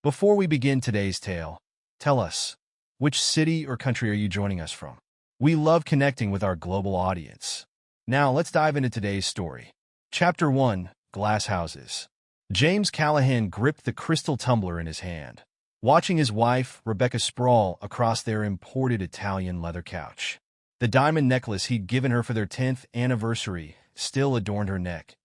Before we begin today's tale, tell us, which city or country are you joining us from? We love connecting with our global audience. Now let's dive into today's story. Chapter 1, Glass Houses. James Callahan gripped the crystal tumbler in his hand, watching his wife, Rebecca, sprawl across their imported Italian leather couch. The diamond necklace he'd given her for their 10th anniversary still adorned her neck,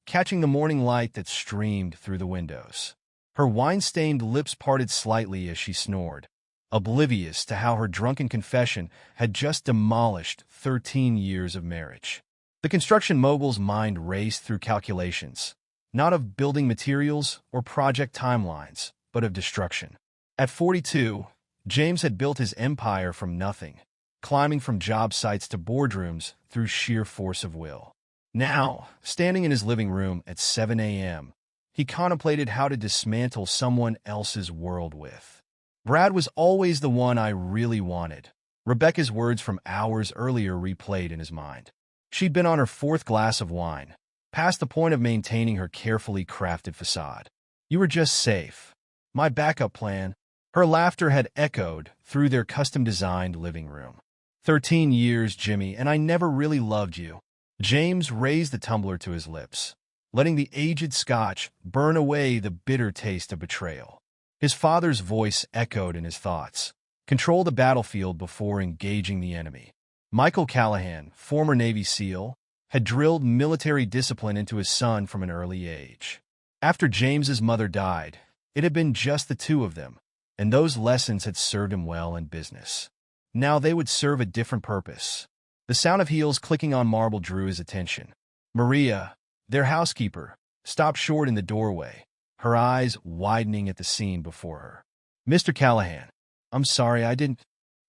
catching the morning light that streamed through the windows. Her wine-stained lips parted slightly as she snored, oblivious to how her drunken confession had just demolished 13 years of marriage. The construction mogul's mind raced through calculations, not of building materials or project timelines, but of destruction. At 42, James had built his empire from nothing, climbing from job sites to boardrooms through sheer force of will. Now, standing in his living room at 7 a.m., he contemplated how to dismantle someone else's world with. Brad was always the one I really wanted. Rebecca's words from hours earlier replayed in his mind. She'd been on her 4th glass of wine, past the point of maintaining her carefully crafted facade. You were just safe. My backup plan. Her laughter had echoed through their custom-designed living room. 13 years, Jimmy, and I never really loved you. James raised the tumbler to his lips, letting the aged scotch burn away the bitter taste of betrayal. His father's voice echoed in his thoughts. Control the battlefield before engaging the enemy. Michael Callahan, former Navy SEAL, had drilled military discipline into his son from an early age. After James's mother died, it had been just the two of them, and those lessons had served him well in business. Now they would serve a different purpose. The sound of heels clicking on marble drew his attention. Maria, their housekeeper, stopped short in the doorway, her eyes widening at the scene before her. Mr. Callahan, I'm sorry I didn't...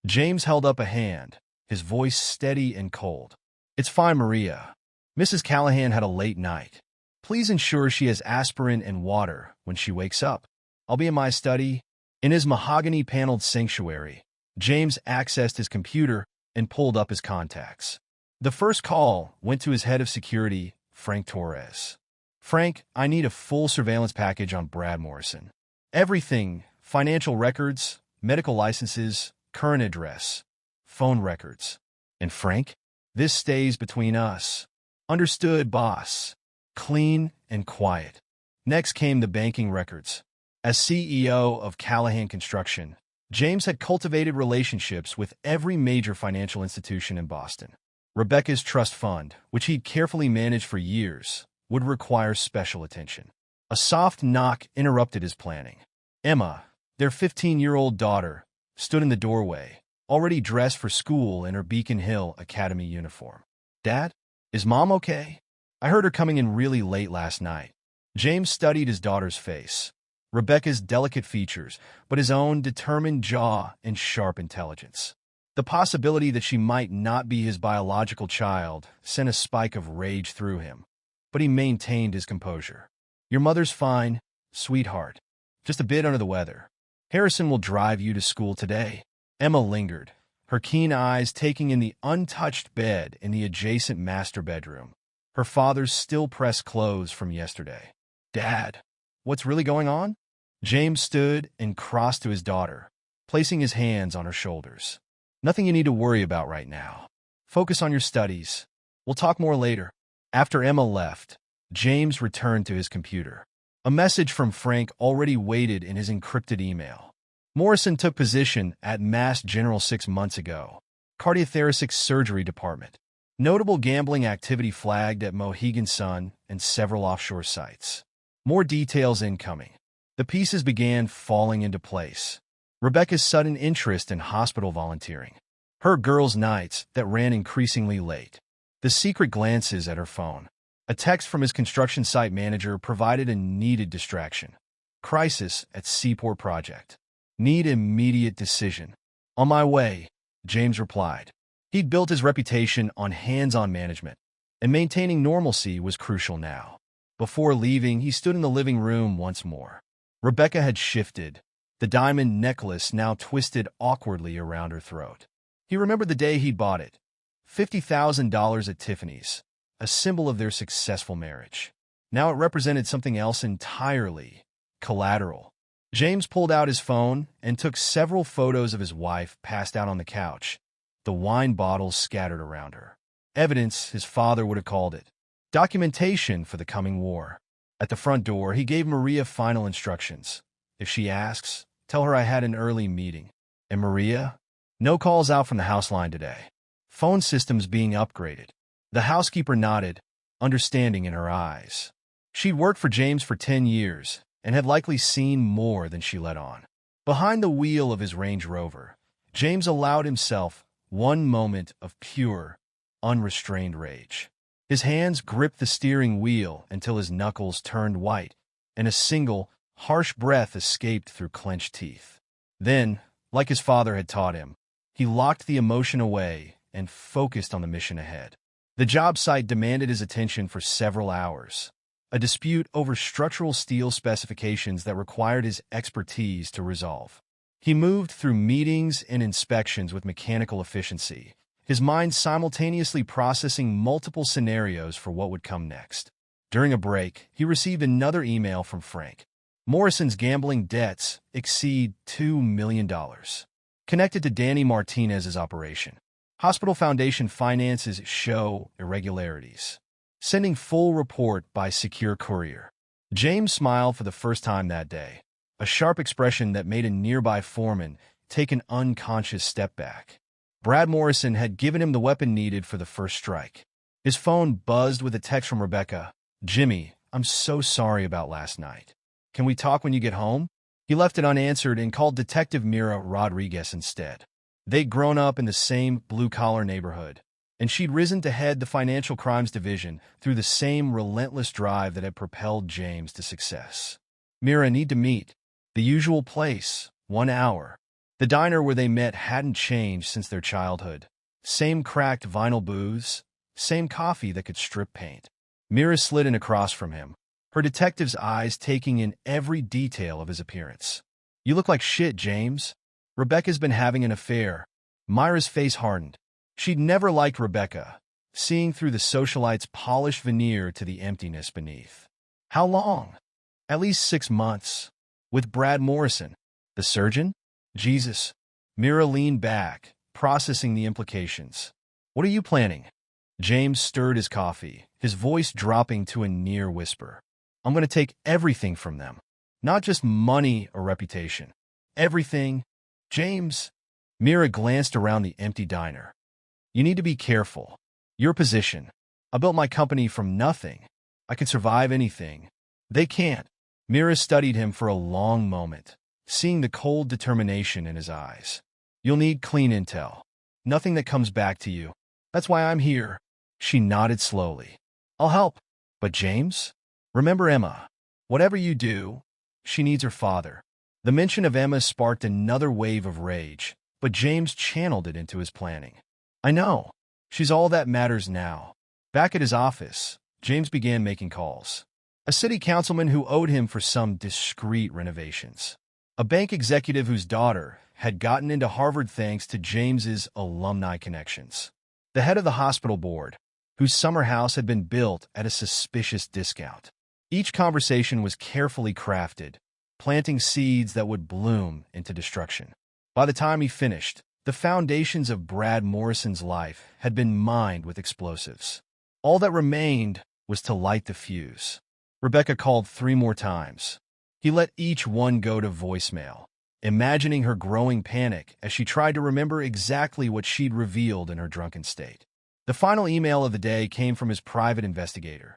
James held up a hand, his voice steady and cold. It's fine, Maria. Mrs. Callahan had a late night. Please ensure she has aspirin and water when she wakes up. I'll be in my study. In his mahogany-paneled sanctuary, James accessed his computer and pulled up his contacts. The first call went to his head of security, Frank Torres. Frank, I need a full surveillance package on Brad Morrison. Everything: financial records, medical licenses, current address, phone records. And Frank, this stays between us. Understood, boss. Clean and quiet. Next came the banking records. As CEO of Callahan Construction, James had cultivated relationships with every major financial institution in Boston. Rebecca's trust fund, which he'd carefully managed for years, would require special attention. A soft knock interrupted his planning. Emma, their 15-year-old daughter, stood in the doorway, already dressed for school in her Beacon Hill Academy uniform. Dad, is Mom okay? I heard her coming in really late last night. James studied his daughter's face. Rebecca's delicate features, but his own determined jaw and sharp intelligence. The possibility that she might not be his biological child sent a spike of rage through him, but he maintained his composure. Your mother's fine, sweetheart. Just a bit under the weather. Harrison will drive you to school today. Emma lingered, her keen eyes taking in the untouched bed in the adjacent master bedroom, her father's still-pressed clothes from yesterday. Dad, what's really going on? James stood and crossed to his daughter, placing his hands on her shoulders. Nothing you need to worry about right now. Focus on your studies. We'll talk more later. After Emma left, James returned to his computer. A message from Frank already waited in his encrypted email. Morrison took position at Mass General 6 months ago. Cardiothoracic Surgery Department. Notable gambling activity flagged at Mohegan Sun and several offshore sites. More details incoming. The pieces began falling into place. Rebecca's sudden interest in hospital volunteering. Her girls' nights that ran increasingly late. The secret glances at her phone. A text from his construction site manager provided a needed distraction. Crisis at Seaport Project. Need immediate decision. On my way, James replied. He'd built his reputation on hands-on management, and maintaining normalcy was crucial now. Before leaving, he stood in the living room once more. Rebecca had shifted, the diamond necklace now twisted awkwardly around her throat. He remembered the day he'd bought it. $50,000 at Tiffany's, a symbol of their successful marriage. Now it represented something else entirely: collateral. James pulled out his phone and took several photos of his wife passed out on the couch, the wine bottles scattered around her. Evidence, his father would have called it. Documentation for the coming war. At the front door, he gave Maria final instructions. If she asks, tell her I had an early meeting. And Maria? No calls out from the house line today. Phone systems being upgraded. The housekeeper nodded, understanding in her eyes. She'd worked for James for 10 years and had likely seen more than she let on. Behind the wheel of his Range Rover, James allowed himself one moment of pure, unrestrained rage. His hands gripped the steering wheel until his knuckles turned white, and a single, harsh breath escaped through clenched teeth. Then, like his father had taught him, he locked the emotion away and focused on the mission ahead. The job site demanded his attention for several hours, a dispute over structural steel specifications that required his expertise to resolve. He moved through meetings and inspections with mechanical efficiency, his mind simultaneously processing multiple scenarios for what would come next. During a break, he received another email from Frank. Morrison's gambling debts exceed $2 million. Connected to Danny Martinez's operation. Hospital Foundation finances show irregularities. Sending full report by secure courier. James smiled for the first time that day, a sharp expression that made a nearby foreman take an unconscious step back. Brad Morrison had given him the weapon needed for the first strike. His phone buzzed with a text from Rebecca. Jimmy, I'm so sorry about last night. Can we talk when you get home? He left it unanswered and called Detective Mira Rodriguez instead. They'd grown up in the same blue-collar neighborhood, and she'd risen to head the Financial Crimes Division through the same relentless drive that had propelled James to success. Mira, need to meet. The usual place, 1 hour. The diner where they met hadn't changed since their childhood. Same cracked vinyl booths, same coffee that could strip paint. Mira slid in across from him, her detective's eyes taking in every detail of his appearance. You look like shit, James. Rebecca's been having an affair. Myra's face hardened. She'd never liked Rebecca, seeing through the socialite's polished veneer to the emptiness beneath. How long? At least 6 months. With Brad Morrison, the surgeon? Jesus. Mira leaned back, processing the implications. What are you planning? James stirred his coffee, his voice dropping to a near whisper. I'm going to take everything from them. Not just money or reputation. Everything. James. Mira glanced around the empty diner. You need to be careful. Your position. I built my company from nothing. I can survive anything. They can't. Mira studied him for a long moment, seeing the cold determination in his eyes. You'll need clean intel. Nothing that comes back to you. That's why I'm here. She nodded slowly. I'll help. But James? Remember Emma. Whatever you do, she needs her father. The mention of Emma sparked another wave of rage, but James channeled it into his planning. I know. She's all that matters now. Back at his office, James began making calls. A city councilman who owed him for some discreet renovations. A bank executive whose daughter had gotten into Harvard thanks to James's alumni connections. The head of the hospital board, whose summer house had been built at a suspicious discount. Each conversation was carefully crafted, planting seeds that would bloom into destruction. By the time he finished, the foundations of Brad Morrison's life had been mined with explosives. All that remained was to light the fuse. Rebecca called 3 more times. He let each one go to voicemail, imagining her growing panic as she tried to remember exactly what she'd revealed in her drunken state. The final email of the day came from his private investigator.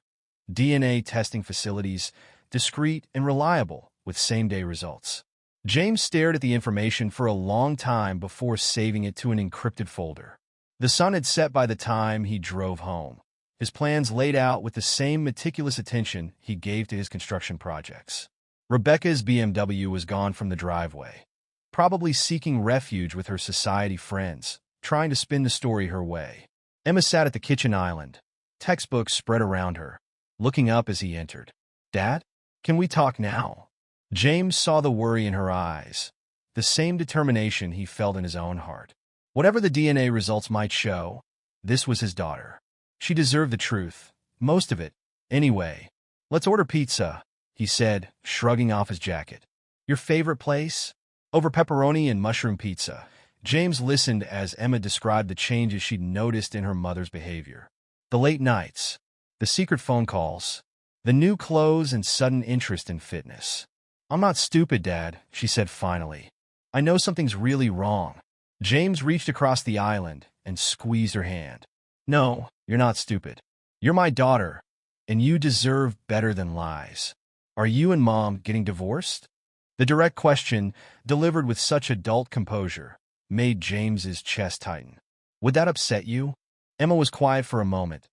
DNA testing facilities, discreet and reliable, with same-day results. James stared at the information for a long time before saving it to an encrypted folder. The sun had set by the time he drove home, his plans laid out with the same meticulous attention he gave to his construction projects. Rebecca's BMW was gone from the driveway, probably seeking refuge with her society friends, trying to spin the story her way. Emma sat at the kitchen island, textbooks spread around her, looking up as he entered. Dad, can we talk now? James saw the worry in her eyes, the same determination he felt in his own heart. Whatever the DNA results might show, this was his daughter. She deserved the truth, most of it. Anyway, let's order pizza, he said, shrugging off his jacket. Your favorite place? Over pepperoni and mushroom pizza. James listened as Emma described the changes she'd noticed in her mother's behavior. The late nights, the secret phone calls, the new clothes and sudden interest in fitness. I'm not stupid, Dad, she said finally. I know something's really wrong. James reached across the island and squeezed her hand. No, you're not stupid. You're my daughter, and you deserve better than lies. Are you and Mom getting divorced? The direct question, delivered with such adult composure, made James's chest tighten. Would that upset you? Emma was quiet for a moment,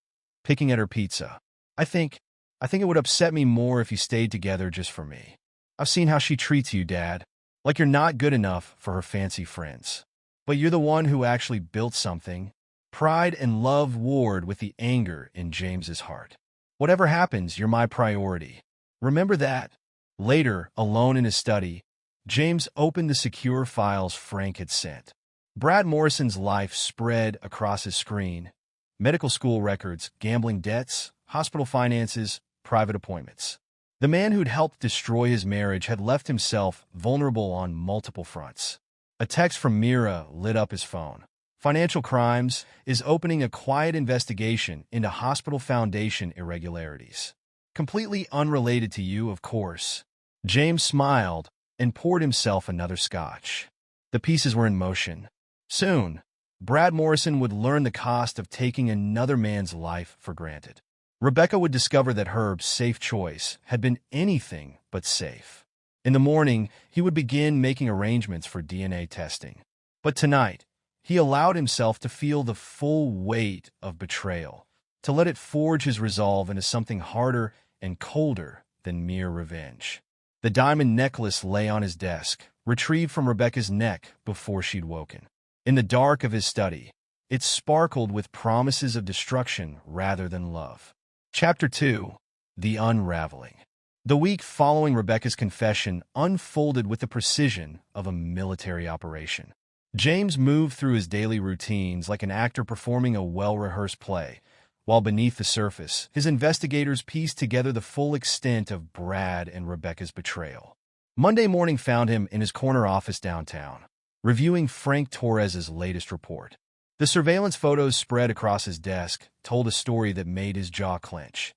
picking at her pizza. I think it would upset me more if you stayed together just for me. I've seen how she treats you, Dad, like you're not good enough for her fancy friends. But you're the one who actually built something. Pride and love warred with the anger in James's heart. Whatever happens, you're my priority. Remember that. Later, alone in his study, James opened the secure files Frank had sent. Brad Morrison's life spread across his screen. Medical school records, gambling debts, hospital finances, private appointments. The man who'd helped destroy his marriage had left himself vulnerable on multiple fronts. A text from Mira lit up his phone. Financial Crimes is opening a quiet investigation into hospital foundation irregularities. Completely unrelated to you, of course. James smiled and poured himself another scotch. The pieces were in motion. Soon, Brad Morrison would learn the cost of taking another man's life for granted. Rebecca would discover that Herb's safe choice had been anything but safe. In the morning, he would begin making arrangements for DNA testing. But tonight, he allowed himself to feel the full weight of betrayal, to let it forge his resolve into something harder and colder than mere revenge. The diamond necklace lay on his desk, retrieved from Rebecca's neck before she'd woken. In the dark of his study, it sparkled with promises of destruction rather than love. Chapter 2. The Unraveling. The week following Rebecca's confession unfolded with the precision of a military operation. James moved through his daily routines like an actor performing a well-rehearsed play, while beneath the surface, his investigators pieced together the full extent of Brad and Rebecca's betrayal. Monday morning found him in his corner office downtown, reviewing Frank Torres's latest report. The surveillance photos spread across his desk told a story that made his jaw clench.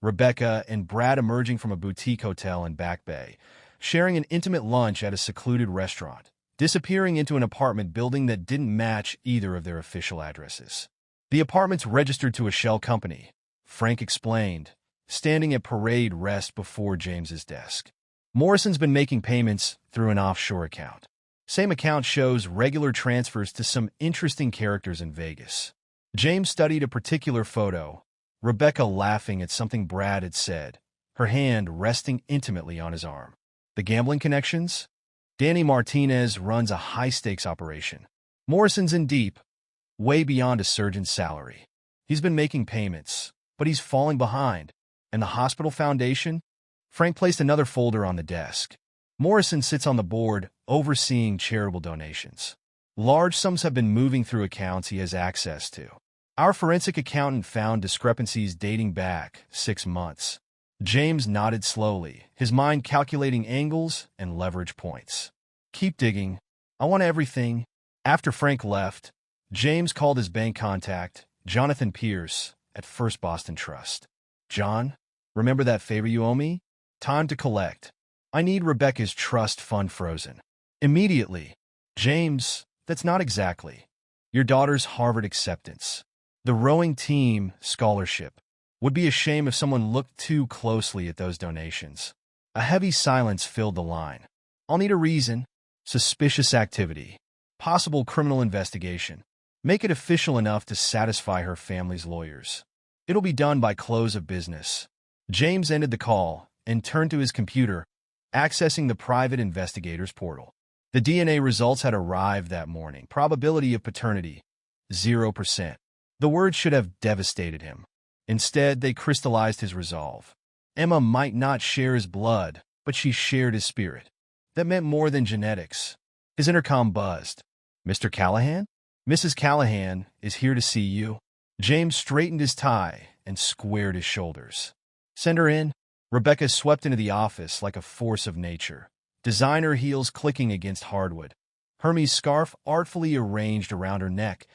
Rebecca and Brad emerging from a boutique hotel in Back Bay, sharing an intimate lunch at a secluded restaurant, disappearing into an apartment building that didn't match either of their official addresses. The apartment's registered to a shell company, Frank explained, standing at parade rest before James's desk. Morrison's been making payments through an offshore account. Same account shows regular transfers to some interesting characters in Vegas. James studied a particular photo, Rebecca laughing at something Brad had said, her hand resting intimately on his arm. The gambling connections? Danny Martinez runs a high-stakes operation. Morrison's in deep, way beyond a surgeon's salary. He's been making payments, but he's falling behind. And the hospital foundation? Frank placed another folder on the desk. Morrison sits on the board, overseeing charitable donations. Large sums have been moving through accounts he has access to. Our forensic accountant found discrepancies dating back 6 months. James nodded slowly, his mind calculating angles and leverage points. Keep digging. I want everything. After Frank left, James called his bank contact, Jonathan Pierce, at First Boston Trust. John, remember that favor you owe me? Time to collect. I need Rebecca's trust fund frozen. Immediately. James, that's not exactly. Your daughter's Harvard acceptance. The rowing team scholarship. Would be a shame if someone looked too closely at those donations. A heavy silence filled the line. I'll need a reason. Suspicious activity. Possible criminal investigation. Make it official enough to satisfy her family's lawyers. It'll be done by close of business. James ended the call and turned to his computer, accessing the private investigator's portal. The DNA results had arrived that morning. Probability of paternity, 0%. The words should have devastated him. Instead, they crystallized his resolve. Emma might not share his blood, but she shared his spirit. That meant more than genetics. His intercom buzzed. Mr. Callahan? Mrs. Callahan is here to see you. James straightened his tie and squared his shoulders. Send her in. Rebecca swept into the office like a force of nature, designer heels clicking against hardwood. Hermes' scarf artfully arranged around her neck,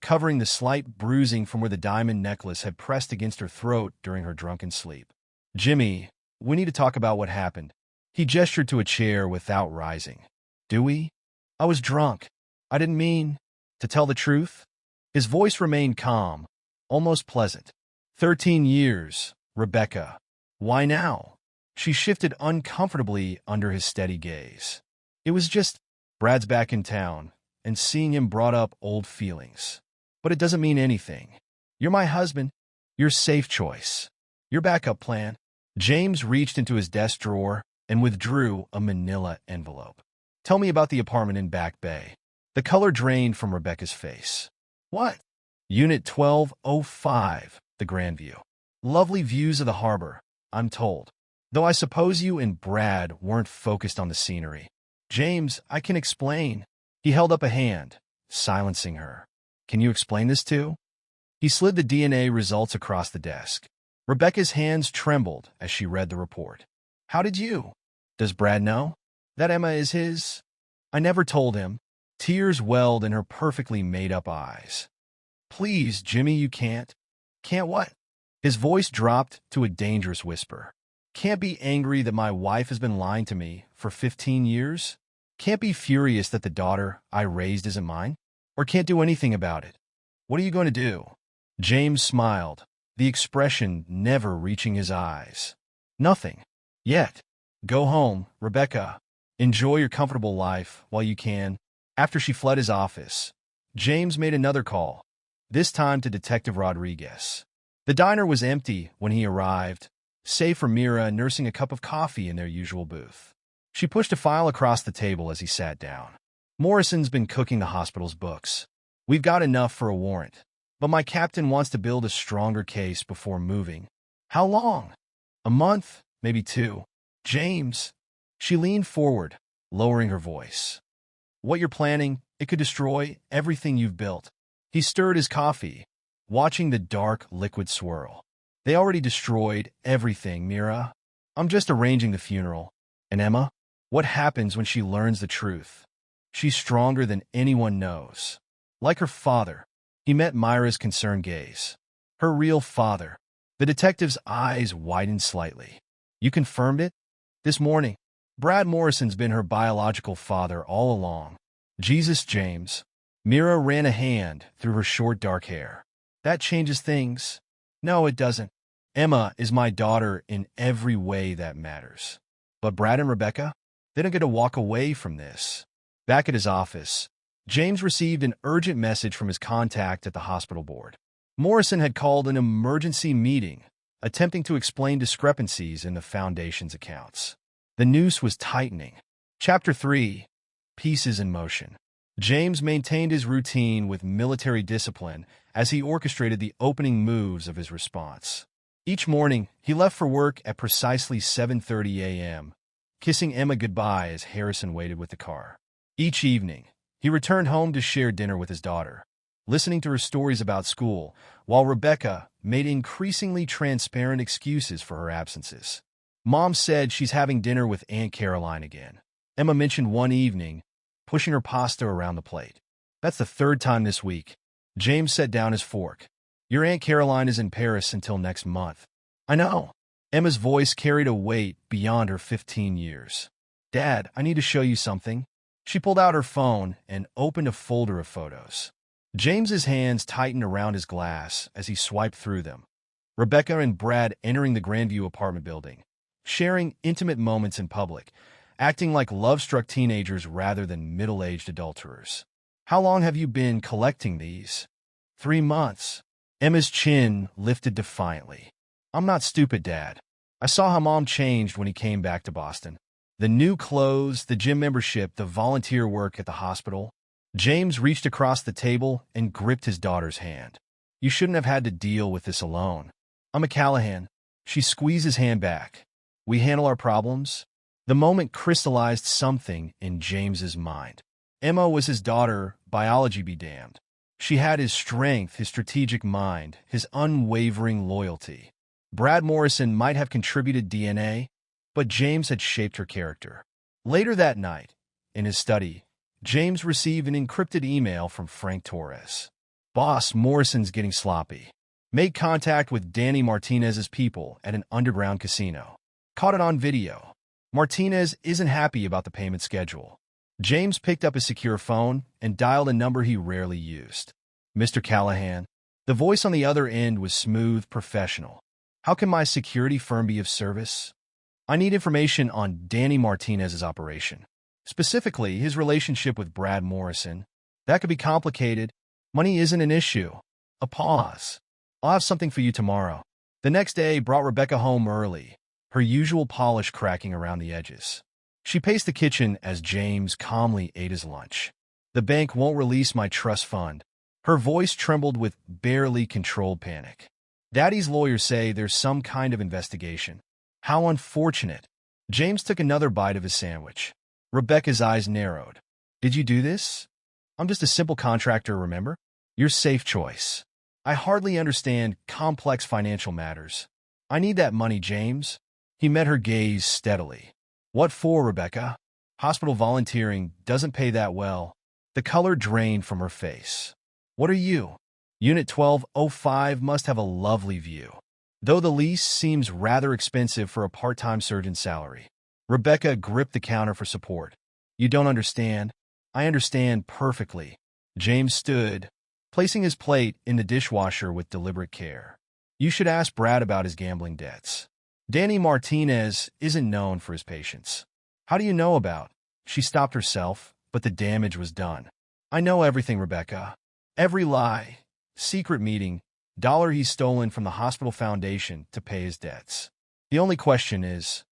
covering the slight bruising from where the diamond necklace had pressed against her throat during her drunken sleep. "Jimmy, we need to talk about what happened." He gestured to a chair without rising. "Do we? I was drunk. I didn't mean to tell the truth." His voice remained calm, almost pleasant. 13 years, Rebecca. Why now? She shifted uncomfortably under his steady gaze. It was just, Brad's back in town, and seeing him brought up old feelings. But it doesn't mean anything. You're my husband. Your safe choice. Your backup plan. James reached into his desk drawer and withdrew a manila envelope. "Tell me about the apartment in Back Bay." The color drained from Rebecca's face. "What?" "Unit 1205, the Grandview. Lovely views of the harbor, I'm told. Though I suppose you and Brad weren't focused on the scenery." "James, I can explain." He held up a hand, silencing her. "Can you explain this too?" He slid the DNA results across the desk. Rebecca's hands trembled as she read the report. "How did you? Does Brad know that Emma is his?" "I never told him." Tears welled in her perfectly made-up eyes. "Please, Jimmy, you can't." "Can't what?" His voice dropped to a dangerous whisper. "Can't be angry that my wife has been lying to me for 15 years? Can't be furious that the daughter I raised isn't mine? Or can't do anything about it? What are you going to do?" James smiled, the expression never reaching his eyes. "Nothing. Yet. Go home, Rebecca. Enjoy your comfortable life while you can." After she fled his office, James made another call, this time to Detective Rodriguez. The diner was empty when he arrived, save for Mira nursing a cup of coffee in their usual booth. She pushed a file across the table as he sat down. "Morrison's been cooking the hospital's books. We've got enough for a warrant, but my captain wants to build a stronger case before moving." "How long?" "A month, maybe 2. James." She leaned forward, lowering her voice. "What you're planning, it could destroy everything you've built." He stirred his coffee, watching the dark liquid swirl. "They already destroyed everything, Mira. I'm just arranging the funeral. And Emma? What happens when she learns the truth? She's stronger than anyone knows." Like her father, he met Myra's concerned gaze. Her real father. The detective's eyes widened slightly. "You confirmed it?" "This morning. Brad Morrison's been her biological father all along." "Jesus, James." Mira ran a hand through her short dark hair. "That changes things." "No, it doesn't. Emma is my daughter in every way that matters. But Brad and Rebecca, they don't get to walk away from this." Back at his office, James received an urgent message from his contact at the hospital board. Morrison had called an emergency meeting, attempting to explain discrepancies in the Foundation's accounts. The noose was tightening. Chapter 3. Pieces in Motion. James maintained his routine with military discipline as he orchestrated the opening moves of his response. Each morning, he left for work at precisely 7:30 a.m., kissing Emma goodbye as Harrison waited with the car. Each evening, he returned home to share dinner with his daughter, listening to her stories about school, while Rebecca made increasingly transparent excuses for her absences. Mom said she's having dinner with Aunt Caroline again. Emma mentioned one evening, pushing her pasta around the plate. "That's the 3rd time this week." James set down his fork. "Your Aunt Caroline is in Paris until next month." "I know." Emma's voice carried a weight beyond her 15 years. "Dad, I need to show you something." She pulled out her phone and opened a folder of photos. James's hands tightened around his glass as he swiped through them. Rebecca and Brad entering the Grandview apartment building, sharing intimate moments in public, acting like love-struck teenagers rather than middle-aged adulterers. "How long have you been collecting these?" 3 months. Emma's chin lifted defiantly. "I'm not stupid, Dad. I saw how Mom changed when he came back to Boston. The new clothes, the gym membership, the volunteer work at the hospital." James reached across the table and gripped his daughter's hand. "You shouldn't have had to deal with this alone." "I'm a Callahan." She squeezed his hand back. "We handle our problems." The moment crystallized something in James's mind. Emma was his daughter, biology be damned. She had his strength, his strategic mind, his unwavering loyalty. Brad Morrison might have contributed DNA, but James had shaped her character. Later that night, in his study, James received an encrypted email from Frank Torres. Boss Morrison's getting sloppy. Made contact with Danny Martinez's people at an underground casino. Caught it on video. Martinez isn't happy about the payment schedule. James picked up his secure phone and dialed a number he rarely used. Mr. Callahan. The voice on the other end was smooth, professional. How can my security firm be of service? I need information on Danny Martinez's operation. Specifically, his relationship with Brad Morrison. That could be complicated. Money isn't an issue. A pause. I'll have something for you tomorrow. The next day brought Rebecca home early, her usual polish cracking around the edges. She paced the kitchen as James calmly ate his lunch. The bank won't release my trust fund. Her voice trembled with barely controlled panic. Daddy's lawyers say there's some kind of investigation. How unfortunate. James took another bite of his sandwich. Rebecca's eyes narrowed. Did you do this? I'm just a simple contractor, remember? Your safe choice. I hardly understand complex financial matters. I need that money, James. He met her gaze steadily. What for, Rebecca? Hospital volunteering doesn't pay that well. The color drained from her face. What are you? Unit 1205 must have a lovely view. Though the lease seems rather expensive for a part-time surgeon's salary. Rebecca gripped the counter for support. You don't understand. I understand perfectly. James stood, placing his plate in the dishwasher with deliberate care. You should ask Brad about his gambling debts. Danny Martinez isn't known for his patience. How do you know about? She stopped herself, but the damage was done. I know everything, Rebecca. Every lie, secret meeting, dollar he's stolen from the hospital foundation to pay his debts. The only question is,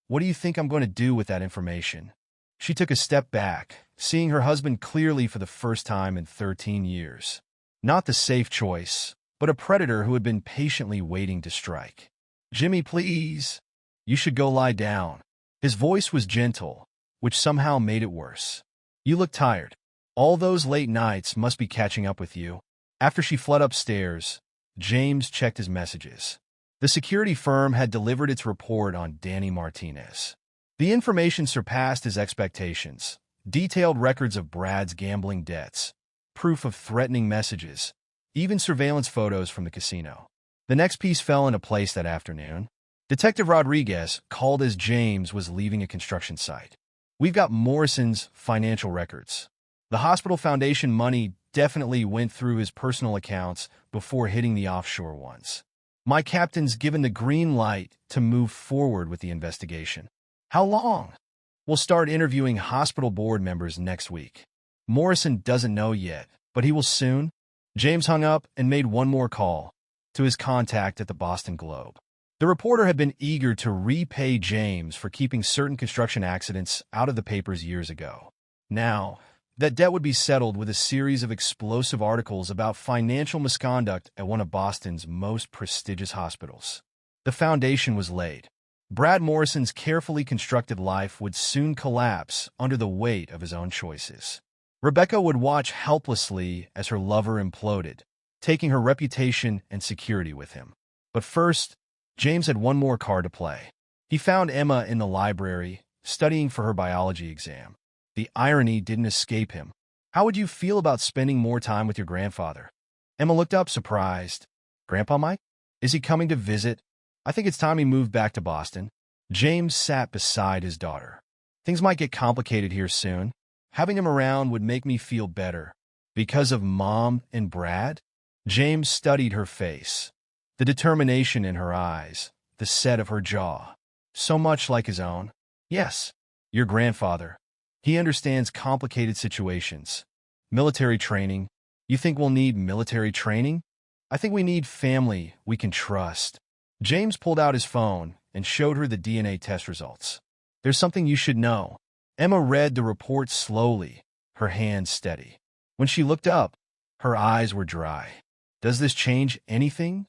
what do you think I'm going to do with that information? She took a step back, seeing her husband clearly for the first time in 13 years. Not the safe choice, but a predator who had been patiently waiting to strike. Jimmy, please. You should go lie down. His voice was gentle, which somehow made it worse. You look tired. All those late nights must be catching up with you. After she fled upstairs, James checked his messages. The security firm had delivered its report on Danny Martinez. The information surpassed his expectations. Detailed records of Brad's gambling debts, proof of threatening messages, even surveillance photos from the casino. The next piece fell into place that afternoon. Detective Rodriguez called as James was leaving a construction site. We've got Morrison's financial records. The hospital foundation money definitely went through his personal accounts before hitting the offshore ones. My captain's given the green light to move forward with the investigation. How long? We'll start interviewing hospital board members next week. Morrison doesn't know yet, but he will soon. James hung up and made one more call to his contact at the Boston Globe. The reporter had been eager to repay James for keeping certain construction accidents out of the papers years ago. Now, that debt would be settled with a series of explosive articles about financial misconduct at one of Boston's most prestigious hospitals. The foundation was laid. Brad Morrison's carefully constructed life would soon collapse under the weight of his own choices. Rebecca would watch helplessly as her lover imploded, taking her reputation and security with him. But first, James had one more card to play. He found Emma in the library, studying for her biology exam. The irony didn't escape him. How would you feel about spending more time with your grandfather? Emma looked up, surprised. Grandpa Mike? Is he coming to visit? I think it's time he moved back to Boston. James sat beside his daughter. Things might get complicated here soon. Having him around would make me feel better. Because of Mom and Brad? James studied her face. The determination in her eyes, the set of her jaw. So much like his own. Yes, your grandfather. He understands complicated situations. Military training. You think we'll need military training? I think we need family we can trust. James pulled out his phone and showed her the DNA test results. There's something you should know. Emma read the report slowly, her hands steady. When she looked up, her eyes were dry. Does this change anything?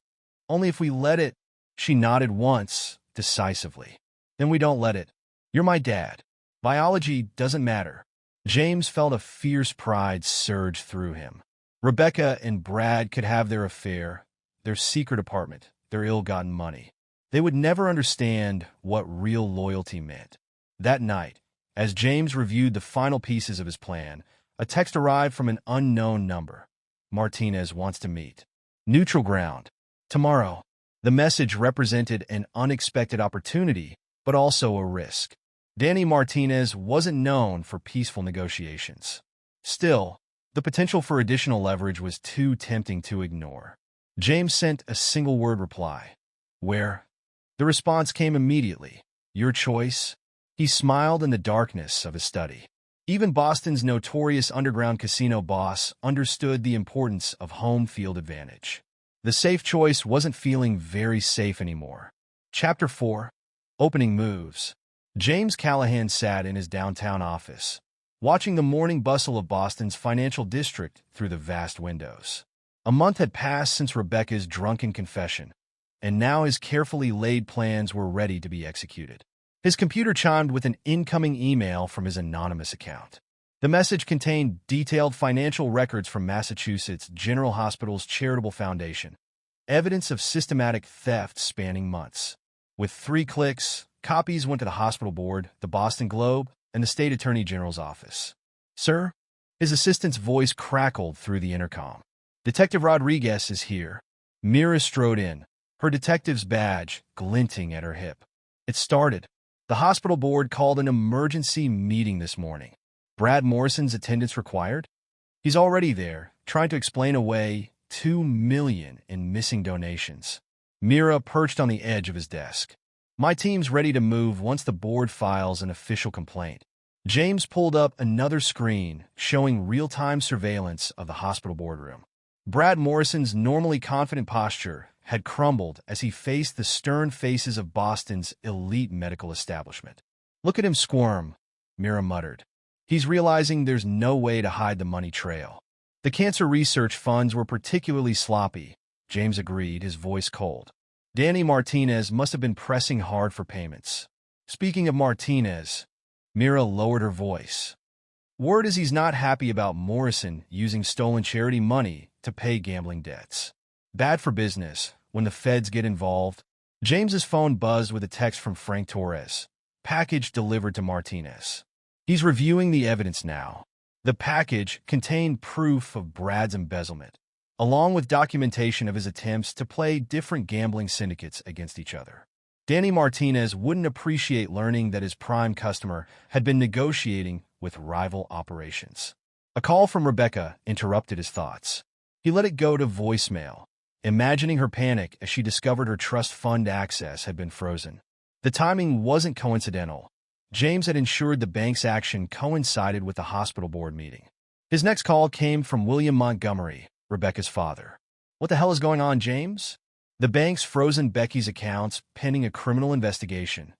Only if we let it. She nodded once, decisively. Then we don't let it. You're my dad. Biology doesn't matter. James felt a fierce pride surge through him. Rebecca and Brad could have their affair, their secret apartment, their ill-gotten money. They would never understand what real loyalty meant. That night, As James reviewed the final pieces of his plan, a text arrived from an unknown number. Martinez wants to meet. Neutral ground. Tomorrow. The message represented an unexpected opportunity, but also a risk. Danny Martinez wasn't known for peaceful negotiations. Still, the potential for additional leverage was too tempting to ignore. James sent a single-word reply. Where? The response came immediately. Your choice? He smiled in the darkness of his study. Even Boston's notorious underground casino boss understood the importance of home field advantage. The safe choice wasn't feeling very safe anymore. Chapter 4. Opening Moves. James Callahan sat in his downtown office, watching the morning bustle of Boston's financial district through the vast windows. A month had passed since Rebecca's drunken confession, and now his carefully laid plans were ready to be executed. His computer chimed with an incoming email from his anonymous account. The message contained detailed financial records from Massachusetts General Hospital's charitable foundation, evidence of systematic theft spanning months. With 3 clicks, copies went to the hospital board, the Boston Globe, and the state attorney general's office. Sir? His assistant's voice crackled through the intercom. Detective Rodriguez is here. Mira strode in, her detective's badge glinting at her hip. It started. The hospital board called an emergency meeting this morning. Brad Morrison's attendance required? He's already there, trying to explain away $2 million in missing donations. Mira perched on the edge of his desk. My team's ready to move once the board files an official complaint. James pulled up another screen showing real-time surveillance of the hospital boardroom. Brad Morrison's normally confident posture had crumbled as he faced the stern faces of Boston's elite medical establishment. Look at him squirm, Mira muttered. He's realizing there's no way to hide the money trail. The cancer research funds were particularly sloppy, James agreed, his voice cold. Danny Martinez must have been pressing hard for payments. Speaking of Martinez, Mira lowered her voice. Word is he's not happy about Morrison using stolen charity money to pay gambling debts. Bad for business when the feds get involved. James's phone buzzed with a text from Frank Torres. Package delivered to Martinez. He's reviewing the evidence now. The package contained proof of Brad's embezzlement, along with documentation of his attempts to play different gambling syndicates against each other. Danny Martinez wouldn't appreciate learning that his prime customer had been negotiating with rival operations. A call from Rebecca interrupted his thoughts. He let it go to voicemail, imagining her panic as she discovered her trust fund access had been frozen. The timing wasn't coincidental. James had ensured the bank's action coincided with the hospital board meeting. His next call came from William Montgomery, Rebecca's father. What the hell is going on, James? The bank's frozen Becky's accounts pending a criminal investigation.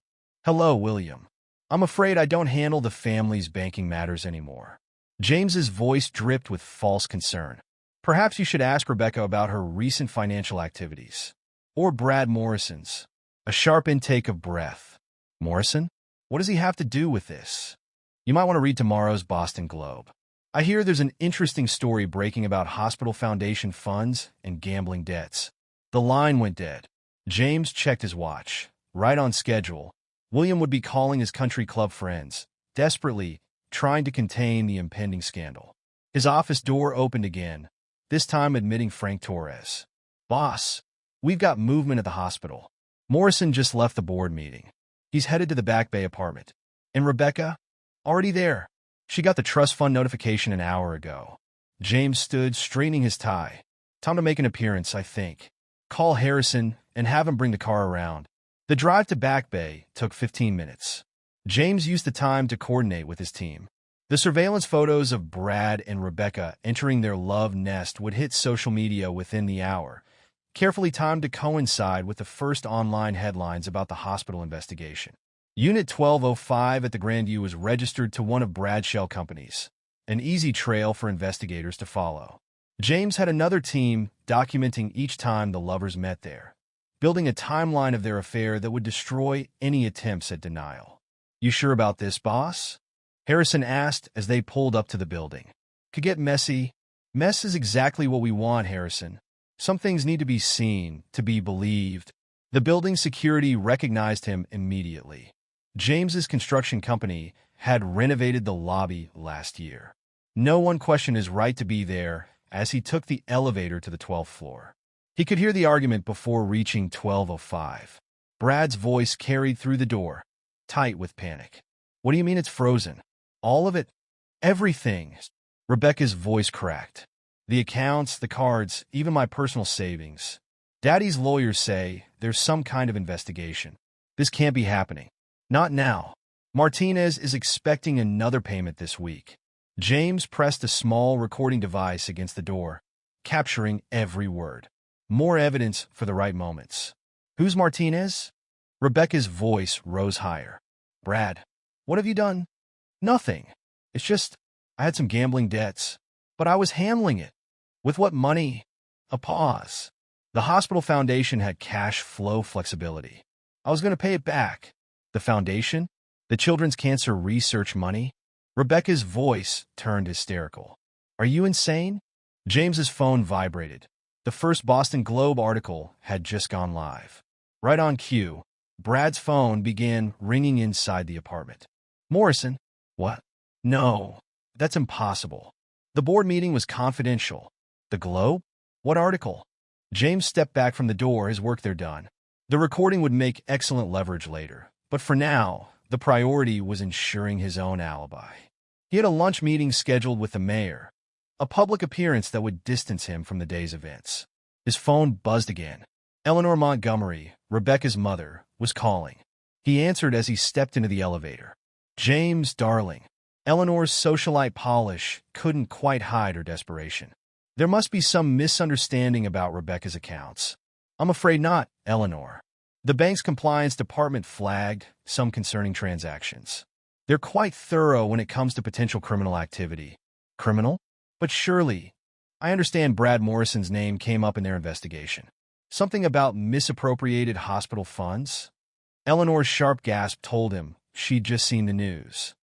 Hello, William. I'm afraid I don't handle the family's banking matters anymore. James's voice dripped with false concern. Perhaps you should ask Rebecca about her recent financial activities. Or Brad Morrison's. A sharp intake of breath. Morrison? What does he have to do with this? You might want to read tomorrow's Boston Globe. I hear there's an interesting story breaking about hospital foundation funds and gambling debts. The line went dead. James checked his watch. Right on schedule. William would be calling his country club friends, desperately trying to contain the impending scandal. His office door opened again, this time admitting Frank Torres. Boss, we've got movement at the hospital. Morrison just left the board meeting. He's headed to the Back Bay apartment. And Rebecca? Already there. She got the trust fund notification an hour ago. James stood, straightening his tie. Time to make an appearance, I think. Call Harrison and have him bring the car around. The drive to Back Bay took 15 minutes. James used the time to coordinate with his team. The surveillance photos of Brad and Rebecca entering their love nest would hit social media within the hour, carefully timed to coincide with the first online headlines about the hospital investigation. Unit 1205 at the Grandview was registered to one of Brad's shell companies, an easy trail for investigators to follow. James had another team documenting each time the lovers met there, building a timeline of their affair that would destroy any attempts at denial. You sure about this, boss? Harrison asked as they pulled up to the building. Could get messy. Mess is exactly what we want, Harrison. Some things need to be seen, to be believed. The building security recognized him immediately. James's construction company had renovated the lobby last year. No one questioned his right to be there as he took the elevator to the 12th floor. He could hear the argument before reaching 1205. Brad's voice carried through the door, tight with panic. "What do you mean it's frozen? All of it? Everything?" Rebecca's voice cracked. "The accounts, the cards, even my personal savings. Daddy's lawyers say there's some kind of investigation. This can't be happening. Not now. Martinez is expecting another payment this week." James pressed a small recording device against the door, capturing every word. More evidence for the right moments. "Who's Martinez?" Rebecca's voice rose higher. "Brad, what have you done?" "Nothing. It's just, I had some gambling debts, but I was handling it." "With what money?" A pause. "The hospital foundation had cash flow flexibility. I was going to pay it back." "The foundation? The Children's Cancer Research money?" Rebecca's voice turned hysterical. "Are you insane?" James's phone vibrated. The first Boston Globe article had just gone live. Right on cue, Brad's phone began ringing inside the apartment. "Morrison?" "What?" "No, that's impossible. The board meeting was confidential." "The Globe? What article?" James stepped back from the door, his work there done. The recording would make excellent leverage later, but for now, the priority was ensuring his own alibi. He had a lunch meeting scheduled with the mayor, a public appearance that would distance him from the day's events. His phone buzzed again. Eleanor Montgomery, Rebecca's mother, was calling. He answered as he stepped into the elevator. "James, darling." Eleanor's socialite polish couldn't quite hide her desperation. "There must be some misunderstanding about Rebecca's accounts." "I'm afraid not, Eleanor. The bank's compliance department flagged some concerning transactions. They're quite thorough when it comes to potential criminal activity." "Criminal? But surely, I understand Brad Morrison's name came up in their investigation. Something about misappropriated hospital funds?" Eleanor's sharp gasp told him she'd just seen the news.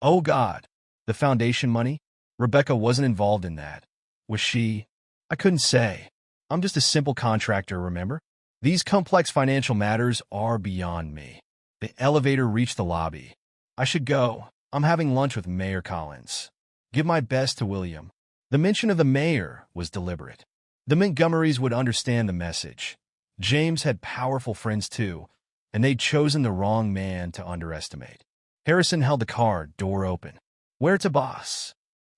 "Oh God, the foundation money? Rebecca wasn't involved in that. Was she?" "I couldn't say. I'm just a simple contractor, remember? These complex financial matters are beyond me." The elevator reached the lobby. "I should go. I'm having lunch with Mayor Collins. Give my best to William." The mention of the mayor was deliberate. The Montgomerys would understand the message. James had powerful friends too, and they'd chosen the wrong man to underestimate. Harrison held the car, door open. "Where to, boss?"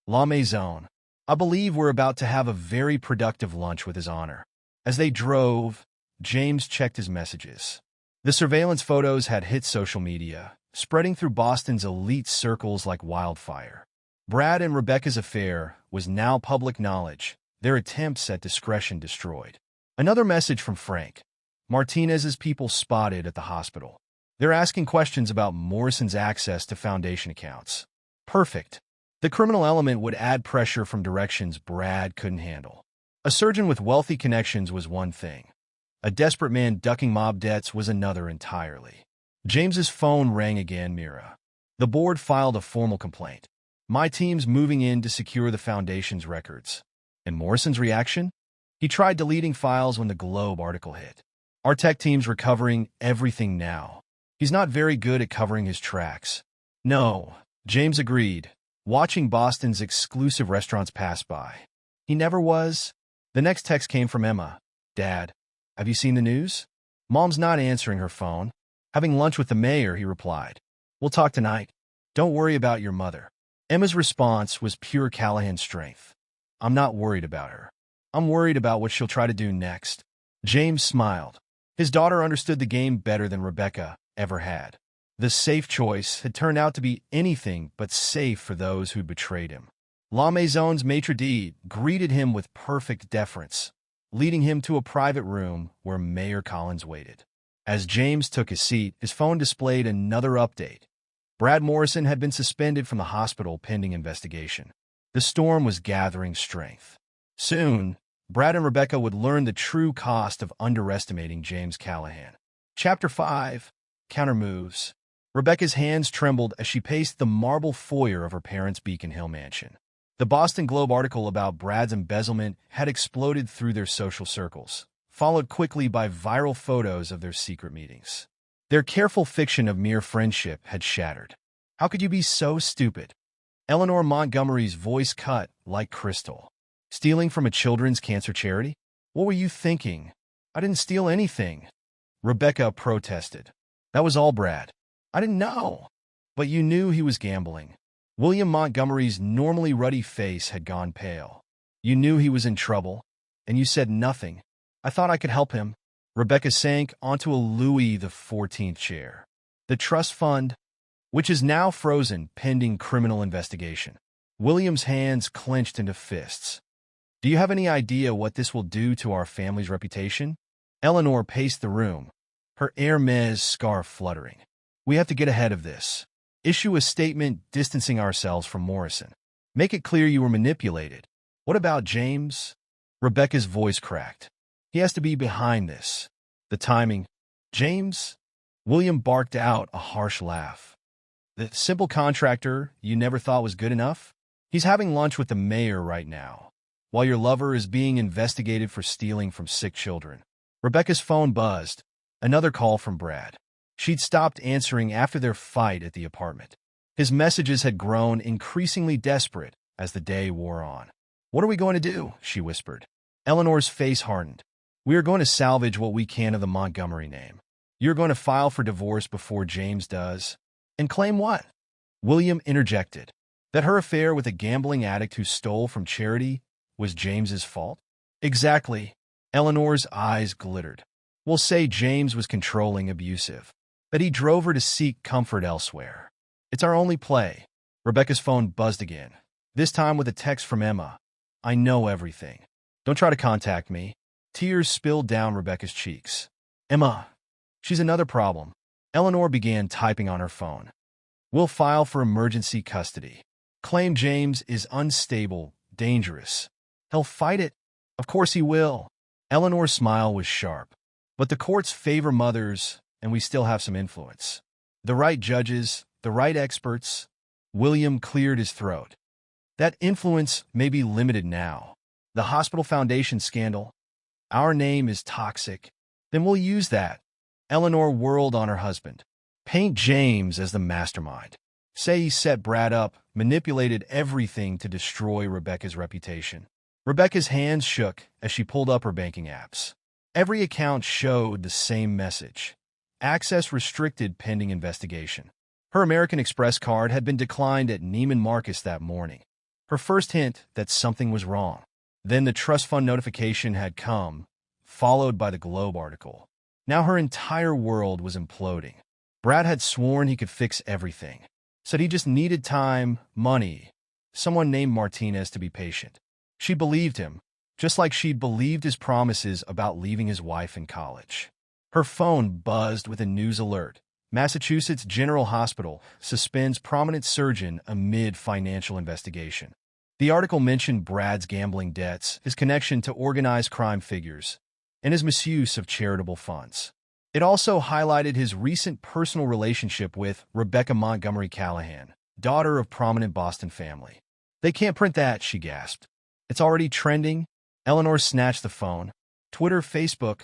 "La Maison. I believe we're about to have a very productive lunch with His Honor." As they drove, James checked his messages. The surveillance photos had hit social media, spreading through Boston's elite circles like wildfire. Brad and Rebecca's affair was now public knowledge, their attempts at discretion destroyed. Another message from Frank. "Martinez's people spotted at the hospital. They're asking questions about Morrison's access to foundation accounts." Perfect. The criminal element would add pressure from directions Brad couldn't handle. A surgeon with wealthy connections was one thing. A desperate man ducking mob debts was another entirely. James's phone rang again. "Mira. The board filed a formal complaint. My team's moving in to secure the foundation's records." And Morrison's reaction? He tried deleting files when the Globe article hit. "Our tech team's recovering everything now. He's not very good at covering his tracks." "No," James agreed, watching Boston's exclusive restaurants pass by. "He never was." The next text came from Emma. "Dad, have you seen the news?" Mom's not answering her phone. "Having lunch with the mayor," he replied. "We'll talk tonight. Don't worry about your mother." Emma's response was pure Callahan strength. "I'm not worried about her. I'm worried about what she'll try to do next." James smiled. His daughter understood the game better than Rebecca ever had. The safe choice had turned out to be anything but safe for those who'd betrayed him. La Maison's maitre d' greeted him with perfect deference, leading him to a private room where Mayor Collins waited. As James took his seat, his phone displayed another update. Brad Morrison had been suspended from the hospital pending investigation. The storm was gathering strength. Soon, Brad and Rebecca would learn the true cost of underestimating James Callahan. Chapter 5. Countermoves. Rebecca's hands trembled as she paced the marble foyer of her parents' Beacon Hill mansion. The Boston Globe article about Brad's embezzlement had exploded through their social circles, followed quickly by viral photos of their secret meetings. Their careful fiction of mere friendship had shattered. How could you be so stupid? Eleanor Montgomery's voice cut like crystal. Stealing from a children's cancer charity? What were you thinking? I didn't steal anything. Rebecca protested. That was all Brad. I didn't know. But you knew he was gambling. William Montgomery's normally ruddy face had gone pale. You knew he was in trouble, and you said nothing. I thought I could help him. Rebecca sank onto a Louis XIV chair. The trust fund, which is now frozen pending criminal investigation. William's hands clenched into fists. Do you have any idea what this will do to our family's reputation? Eleanor paced the room, her Hermes scarf fluttering. We have to get ahead of this. Issue a statement distancing ourselves from Morrison. Make it clear you were manipulated. What about James? Rebecca's voice cracked. He has to be behind this. The timing. James? William barked out a harsh laugh. The simple contractor you never thought was good enough? He's having lunch with the mayor right now, while your lover is being investigated for stealing from sick children. Rebecca's phone buzzed. Another call from Brad. She'd stopped answering after their fight at the apartment. His messages had grown increasingly desperate as the day wore on. What are we going to do? She whispered. Eleanor's face hardened. We are going to salvage what we can of the Montgomery name. You're going to file for divorce before James does. And claim what? William interjected. That her affair with a gambling addict who stole from charity was James's fault? Exactly. Eleanor's eyes glittered. We'll say James was controlling, abusive. That he drove her to seek comfort elsewhere. It's our only play. Rebecca's phone buzzed again, this time with a text from Emma. I know everything. Don't try to contact me. Tears spilled down Rebecca's cheeks. Emma. She's another problem. Eleanor began typing on her phone. We'll file for emergency custody. Claim James is unstable, dangerous. He'll fight it. Of course he will. Eleanor's smile was sharp. But the courts favor mothers, and we still have some influence. The right judges, the right experts. William cleared his throat. That influence may be limited now. The Hospital Foundation scandal. Our name is toxic. Then we'll use that. Eleanor whirled on her husband. Paint James as the mastermind. Say he set Brad up, manipulated everything to destroy Rebecca's reputation. Rebecca's hands shook as she pulled up her banking apps. Every account showed the same message. Access restricted pending investigation. Her American Express card had been declined at Neiman Marcus that morning. Her first hint that something was wrong. Then the trust fund notification had come, followed by the Globe article. Now her entire world was imploding. Brad had sworn he could fix everything. Said he just needed time, money, someone named Martinez to be patient. She believed him, just like she'd believed his promises about leaving his wife in college. Her phone buzzed with a news alert. Massachusetts General Hospital suspends prominent surgeon amid financial investigation. The article mentioned Brad's gambling debts, his connection to organized crime figures, and his misuse of charitable funds. It also highlighted his recent personal relationship with Rebecca Montgomery Callahan, daughter of prominent Boston family. They can't print that, she gasped. It's already trending. Eleanor snatched the phone. Twitter, Facebook.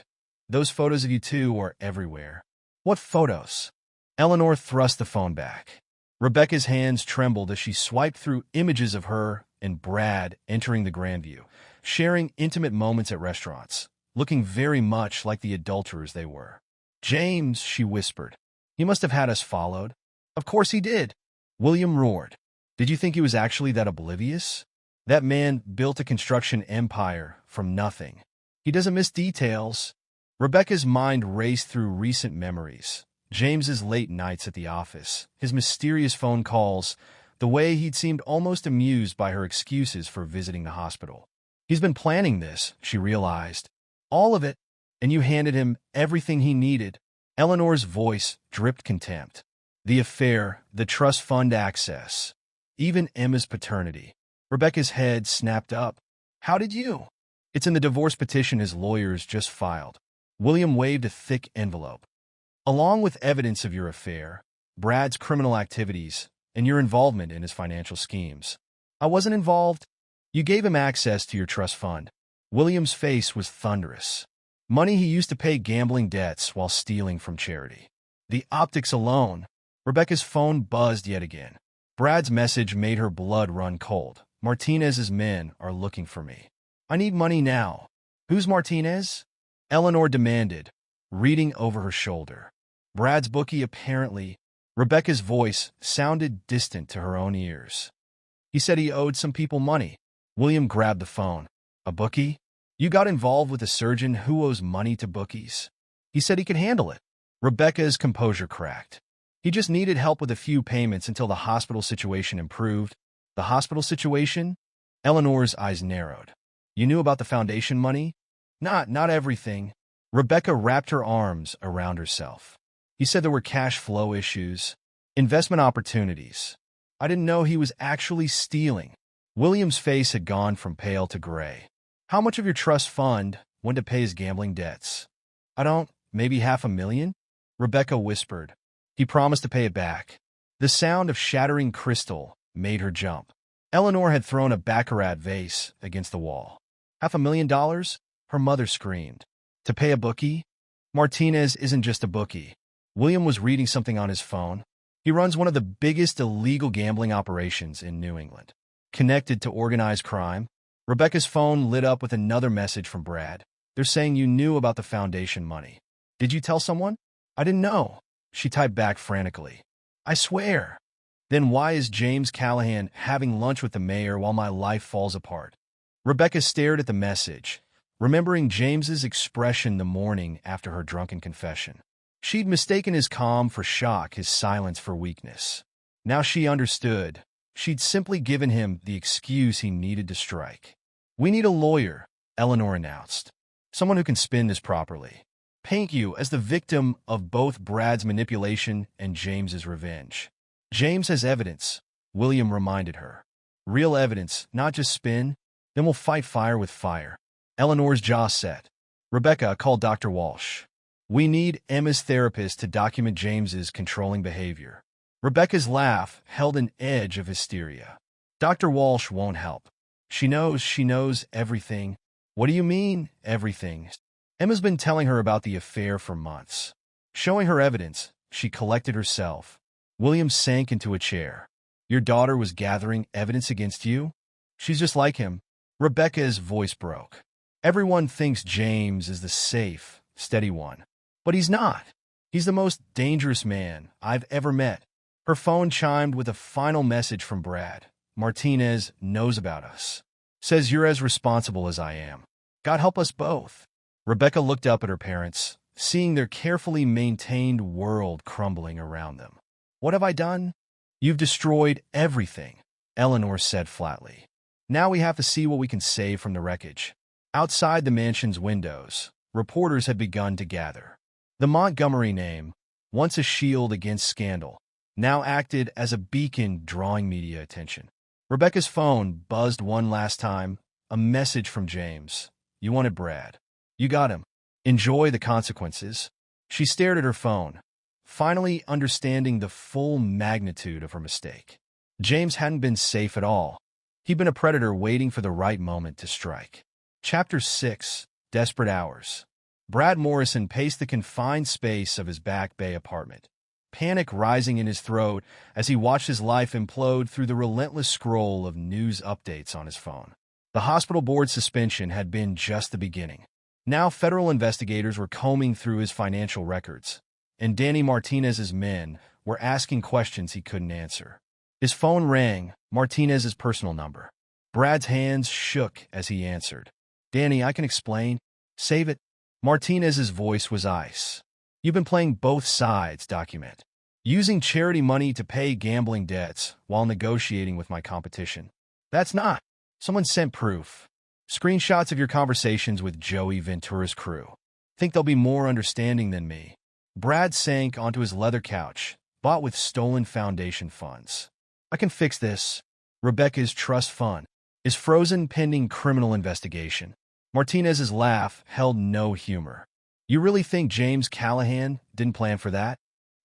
Those photos of you two are everywhere. What photos? Eleanor thrust the phone back. Rebecca's hands trembled as she swiped through images of her and Brad entering the Grandview, sharing intimate moments at restaurants, looking very much like the adulterers they were. James, she whispered. He must have had us followed. Of course he did. William roared. Did you think he was actually that oblivious? That man built a construction empire from nothing. He doesn't miss details. Rebecca's mind raced through recent memories. James's late nights at the office, his mysterious phone calls, the way he'd seemed almost amused by her excuses for visiting the hospital. He's been planning this, she realized. All of it, and you handed him everything he needed. Eleanor's voice dripped contempt. The affair, the trust fund access, even Emma's paternity. Rebecca's head snapped up. How did you? It's in the divorce petition his lawyers just filed. William waved a thick envelope. Along with evidence of your affair, Brad's criminal activities, and your involvement in his financial schemes. I wasn't involved. You gave him access to your trust fund. William's face was thunderous. Money he used to pay gambling debts while stealing from charity. The optics alone. Rebecca's phone buzzed yet again. Brad's message made her blood run cold. Martinez's men are looking for me. I need money now. Who's Martinez? Eleanor demanded, reading over her shoulder. Brad's bookie, apparently. Rebecca's voice sounded distant to her own ears. He said he owed some people money. William grabbed the phone. A bookie? You got involved with a surgeon who owes money to bookies? He said he could handle it. Rebecca's composure cracked. He just needed help with a few payments until the hospital situation improved. The hospital situation? Eleanor's eyes narrowed. You knew about the foundation money? Not everything. Rebecca wrapped her arms around herself. He said there were cash flow issues, investment opportunities. I didn't know he was actually stealing. William's face had gone from pale to gray. How much of your trust fund went to pay his gambling debts? Maybe $500,000? Rebecca whispered. He promised to pay it back. The sound of shattering crystal made her jump. Eleanor had thrown a baccarat vase against the wall. $500,000? Her mother screamed. To pay a bookie? Martinez isn't just a bookie. William was reading something on his phone. He runs one of the biggest illegal gambling operations in New England. Connected to organized crime? Rebecca's phone lit up with another message from Brad. They're saying you knew about the foundation money. Did you tell someone? I didn't know. She typed back frantically. I swear. Then why is James Callahan having lunch with the mayor while my life falls apart? Rebecca stared at the message, remembering James's expression the morning after her drunken confession. She'd mistaken his calm for shock, his silence for weakness. Now she understood. She'd simply given him the excuse he needed to strike. We need a lawyer, Eleanor announced. Someone who can spin this properly. Paint you as the victim of both Brad's manipulation and James's revenge. James has evidence, William reminded her. Real evidence, not just spin. Then we'll fight fire with fire. Eleanor's jaw set. Rebecca, called Dr. Walsh. We need Emma's therapist to document James's controlling behavior. Rebecca's laugh held an edge of hysteria. Dr. Walsh won't help. She knows everything. What do you mean, everything? Emma's been telling her about the affair for months. Showing her evidence, she collected herself. William sank into a chair. Your daughter was gathering evidence against you? She's just like him. Rebecca's voice broke. Everyone thinks James is the safe, steady one. But he's not. He's the most dangerous man I've ever met. Her phone chimed with a final message from Brad. Martinez knows about us. Says you're as responsible as I am. God help us both. Rebecca looked up at her parents, seeing their carefully maintained world crumbling around them. What have I done? You've destroyed everything, Eleanor said flatly. Now we have to see what we can save from the wreckage. Outside the mansion's windows, reporters had begun to gather. The Montgomery name, once a shield against scandal, now acted as a beacon drawing media attention. Rebecca's phone buzzed one last time, a message from James. You wanted Brad. You got him. Enjoy the consequences. She stared at her phone, finally understanding the full magnitude of her mistake. James hadn't been safe at all. He'd been a predator waiting for the right moment to strike. Chapter 6, Desperate Hours. Brad Morrison paced the confined space of his Back Bay apartment, panic rising in his throat as he watched his life implode through the relentless scroll of news updates on his phone. The hospital board suspension had been just the beginning. Now federal investigators were combing through his financial records, and Danny Martinez's men were asking questions he couldn't answer. His phone rang, Martinez's personal number. Brad's hands shook as he answered. Danny, I can explain. Save it. Martinez's voice was ice. You've been playing both sides, document. Using charity money to pay gambling debts while negotiating with my competition. That's not. Someone sent proof. Screenshots of your conversations with Joey Ventura's crew. Think they'll be more understanding than me. Brad sank onto his leather couch, bought with stolen foundation funds. I can fix this. Rebecca's trust fund is frozen pending criminal investigation. Martinez's laugh held no humor. You really think James Callahan didn't plan for that?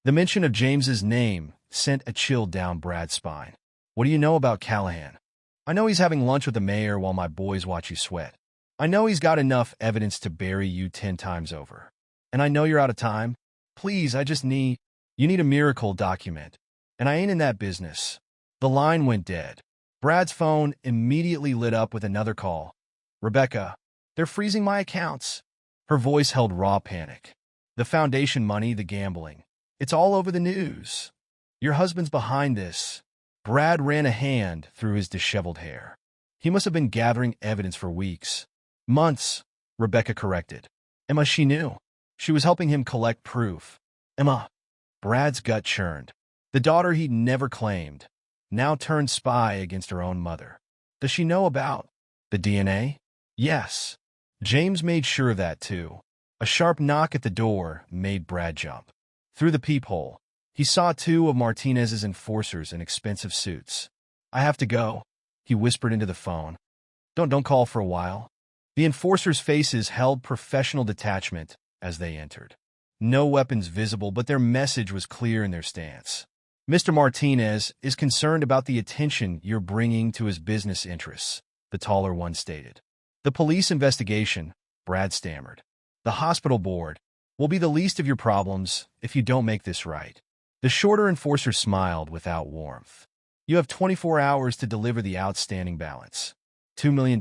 The mention of James's name sent a chill down Brad's spine. What do you know about Callahan? I know he's having lunch with the mayor while my boys watch you sweat. I know he's got enough evidence to bury you 10 times over. And I know you're out of time. Please, I just need... You need a miracle document, and I ain't in that business. The line went dead. Brad's phone immediately lit up with another call. Rebecca, they're freezing my accounts. Her voice held raw panic. The foundation money, the gambling. It's all over the news. Your husband's behind this. Brad ran a hand through his disheveled hair. He must have been gathering evidence for weeks. Months, Rebecca corrected. Emma, she knew. She was helping him collect proof. Emma. Brad's gut churned. The daughter he'd never claimed, now turned spy against her own mother. Does she know about the DNA? Yes. James made sure of that, too. A sharp knock at the door made Brad jump. Through the peephole, he saw two of Martinez's enforcers in expensive suits. I have to go, he whispered into the phone. Don't call for a while. The enforcers' faces held professional detachment as they entered. No weapons visible, but their message was clear in their stance. Mr. Martinez is concerned about the attention you're bringing to his business interests, the taller one stated. The police investigation, Brad stammered. The hospital board will be the least of your problems if you don't make this right. The shorter enforcer smiled without warmth. You have 24 hours to deliver the outstanding balance. $2 million?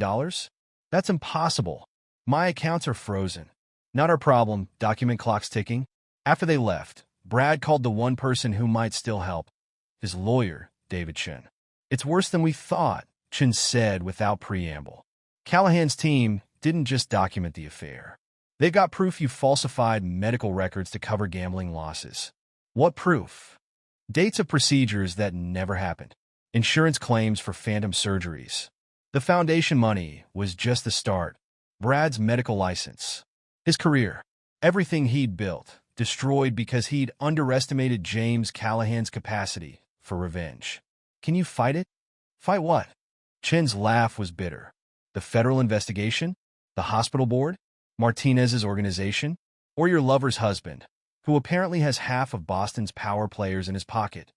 That's impossible. My accounts are frozen. Not our problem, document clock's ticking. After they left, Brad called the one person who might still help. His lawyer, David Chin. It's worse than we thought, Chin said without preamble. Callahan's team didn't just document the affair. They got proof you falsified medical records to cover gambling losses. What proof? Dates of procedures that never happened. Insurance claims for phantom surgeries. The foundation money was just the start. Brad's medical license. His career. Everything he'd built, destroyed because he'd underestimated James Callahan's capacity for revenge. Can you fight it? Fight what? Chin's laugh was bitter. The federal investigation? The hospital board? Martinez's organization? Or your lover's husband, who apparently has half of Boston's power players in his pocket?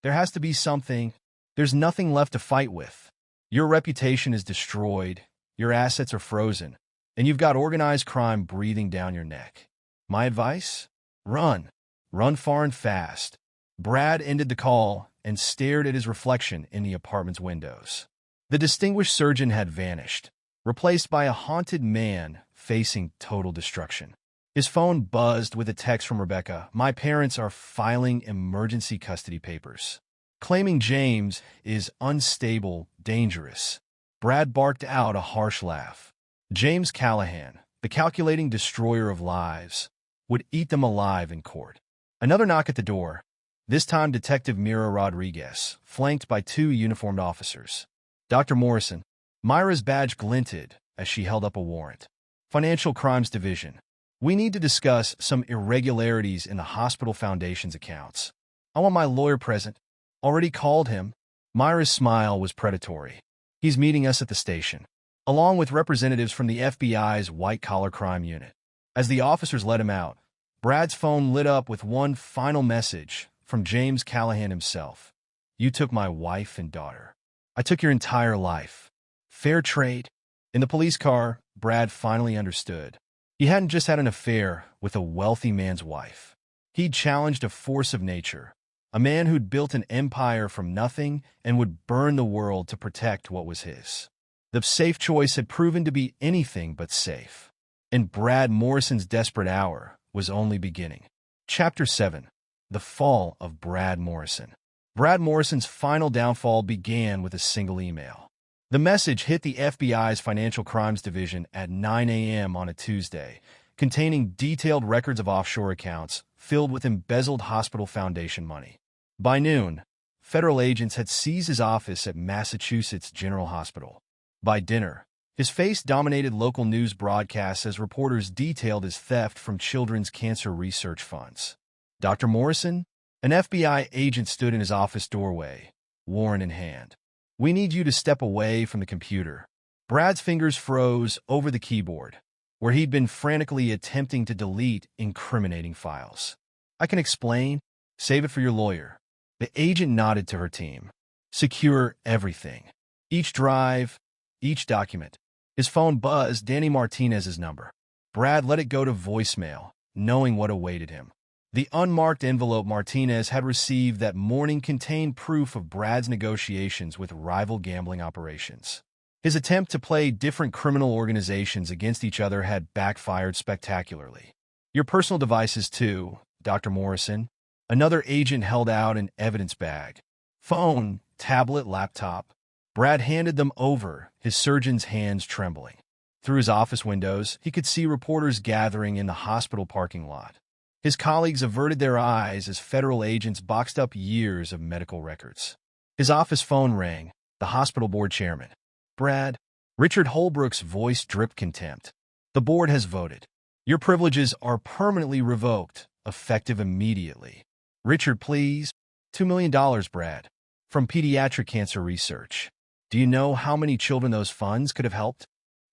There has to be something. There's nothing left to fight with. Your reputation is destroyed, your assets are frozen, and you've got organized crime breathing down your neck. My advice? Run. Run far and fast. Brad ended the call and stared at his reflection in the apartment's windows. The distinguished surgeon had vanished, replaced by a haunted man facing total destruction. His phone buzzed with a text from Rebecca. My parents are filing emergency custody papers, claiming James is unstable, dangerous. Brad barked out a harsh laugh. James Callahan, the calculating destroyer of lives, would eat them alive in court. Another knock at the door, this time Detective Mira Rodriguez, flanked by two uniformed officers. Dr. Morrison. Myra's badge glinted as she held up a warrant. Financial Crimes Division. We need to discuss some irregularities in the hospital foundation's accounts. I want my lawyer present. Already called him. Myra's smile was predatory. He's meeting us at the station, along with representatives from the FBI's white-collar crime unit. As the officers let him out, Brad's phone lit up with one final message from James Callahan himself. You took my wife and daughter. I took your entire life. Fair trade? In the police car, Brad finally understood. He hadn't just had an affair with a wealthy man's wife. He'd challenged a force of nature, a man who'd built an empire from nothing and would burn the world to protect what was his. The safe choice had proven to be anything but safe. And Brad Morrison's desperate hour was only beginning. Chapter 7. The Fall of Brad Morrison. Brad Morrison's final downfall began with a single email. The message hit the FBI's Financial Crimes Division at 9 a.m. on a Tuesday, containing detailed records of offshore accounts filled with embezzled hospital foundation money. By noon, federal agents had seized his office at Massachusetts General Hospital. By dinner, his face dominated local news broadcasts as reporters detailed his theft from children's cancer research funds. Dr. Morrison? An FBI agent stood in his office doorway, warrant in hand. We need you to step away from the computer. Brad's fingers froze over the keyboard, where he'd been frantically attempting to delete incriminating files. I can explain. Save it for your lawyer. The agent nodded to her team. Secure everything. Each drive, each document. His phone buzzed Danny Martinez's number. Brad let it go to voicemail, knowing what awaited him. The unmarked envelope Martinez had received that morning contained proof of Brad's negotiations with rival gambling operations. His attempt to play different criminal organizations against each other had backfired spectacularly. Your personal devices too, Dr. Morrison. Another agent held out an evidence bag. Phone, tablet, laptop. Brad handed them over, his surgeon's hands trembling. Through his office windows, he could see reporters gathering in the hospital parking lot. His colleagues averted their eyes as federal agents boxed up years of medical records. His office phone rang, the hospital board chairman. Brad. Richard Holbrook's voice dripped contempt. The board has voted. Your privileges are permanently revoked, effective immediately. Richard, please. $2 million, Brad. From Pediatric Cancer Research. Do you know how many children those funds could have helped?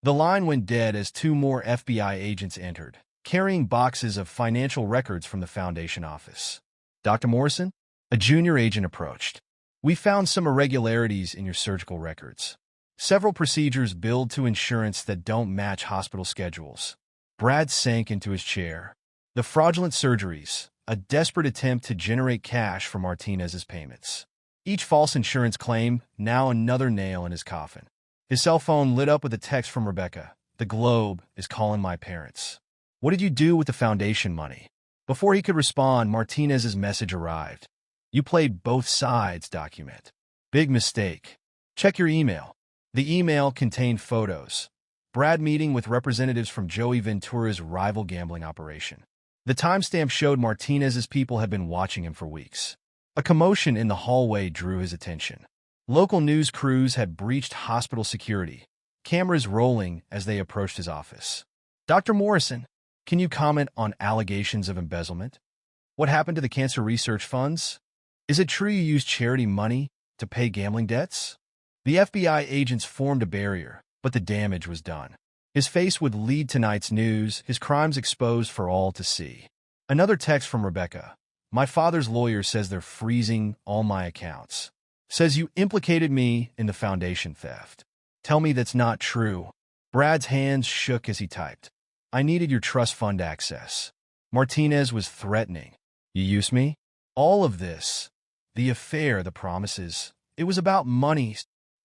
The line went dead as two more FBI agents entered, carrying boxes of financial records from the foundation office. Dr. Morrison? A junior agent approached. We found some irregularities in your surgical records. Several procedures billed to insurance that don't match hospital schedules. Brad sank into his chair. The fraudulent surgeries, a desperate attempt to generate cash for Martinez's payments. Each false insurance claim, now another nail in his coffin. His cell phone lit up with a text from Rebecca. The Globe is calling my parents. What did you do with the foundation money? Before he could respond, Martinez's message arrived. You played both sides document. Big mistake. Check your email. The email contained photos. Brad meeting with representatives from Joey Ventura's rival gambling operation. The timestamp showed Martinez's people had been watching him for weeks. A commotion in the hallway drew his attention. Local news crews had breached hospital security, cameras rolling as they approached his office. Dr. Morrison, can you comment on allegations of embezzlement? What happened to the cancer research funds? Is it true you used charity money to pay gambling debts? The FBI agents formed a barrier, but the damage was done. His face would lead tonight's news, his crimes exposed for all to see. Another text from Rebecca. My father's lawyer says they're freezing all my accounts. Says you implicated me in the foundation theft. Tell me that's not true. Brad's hands shook as he typed. I needed your trust fund access. Martinez was threatening. You use me? All of this. The affair, the promises. It was about money.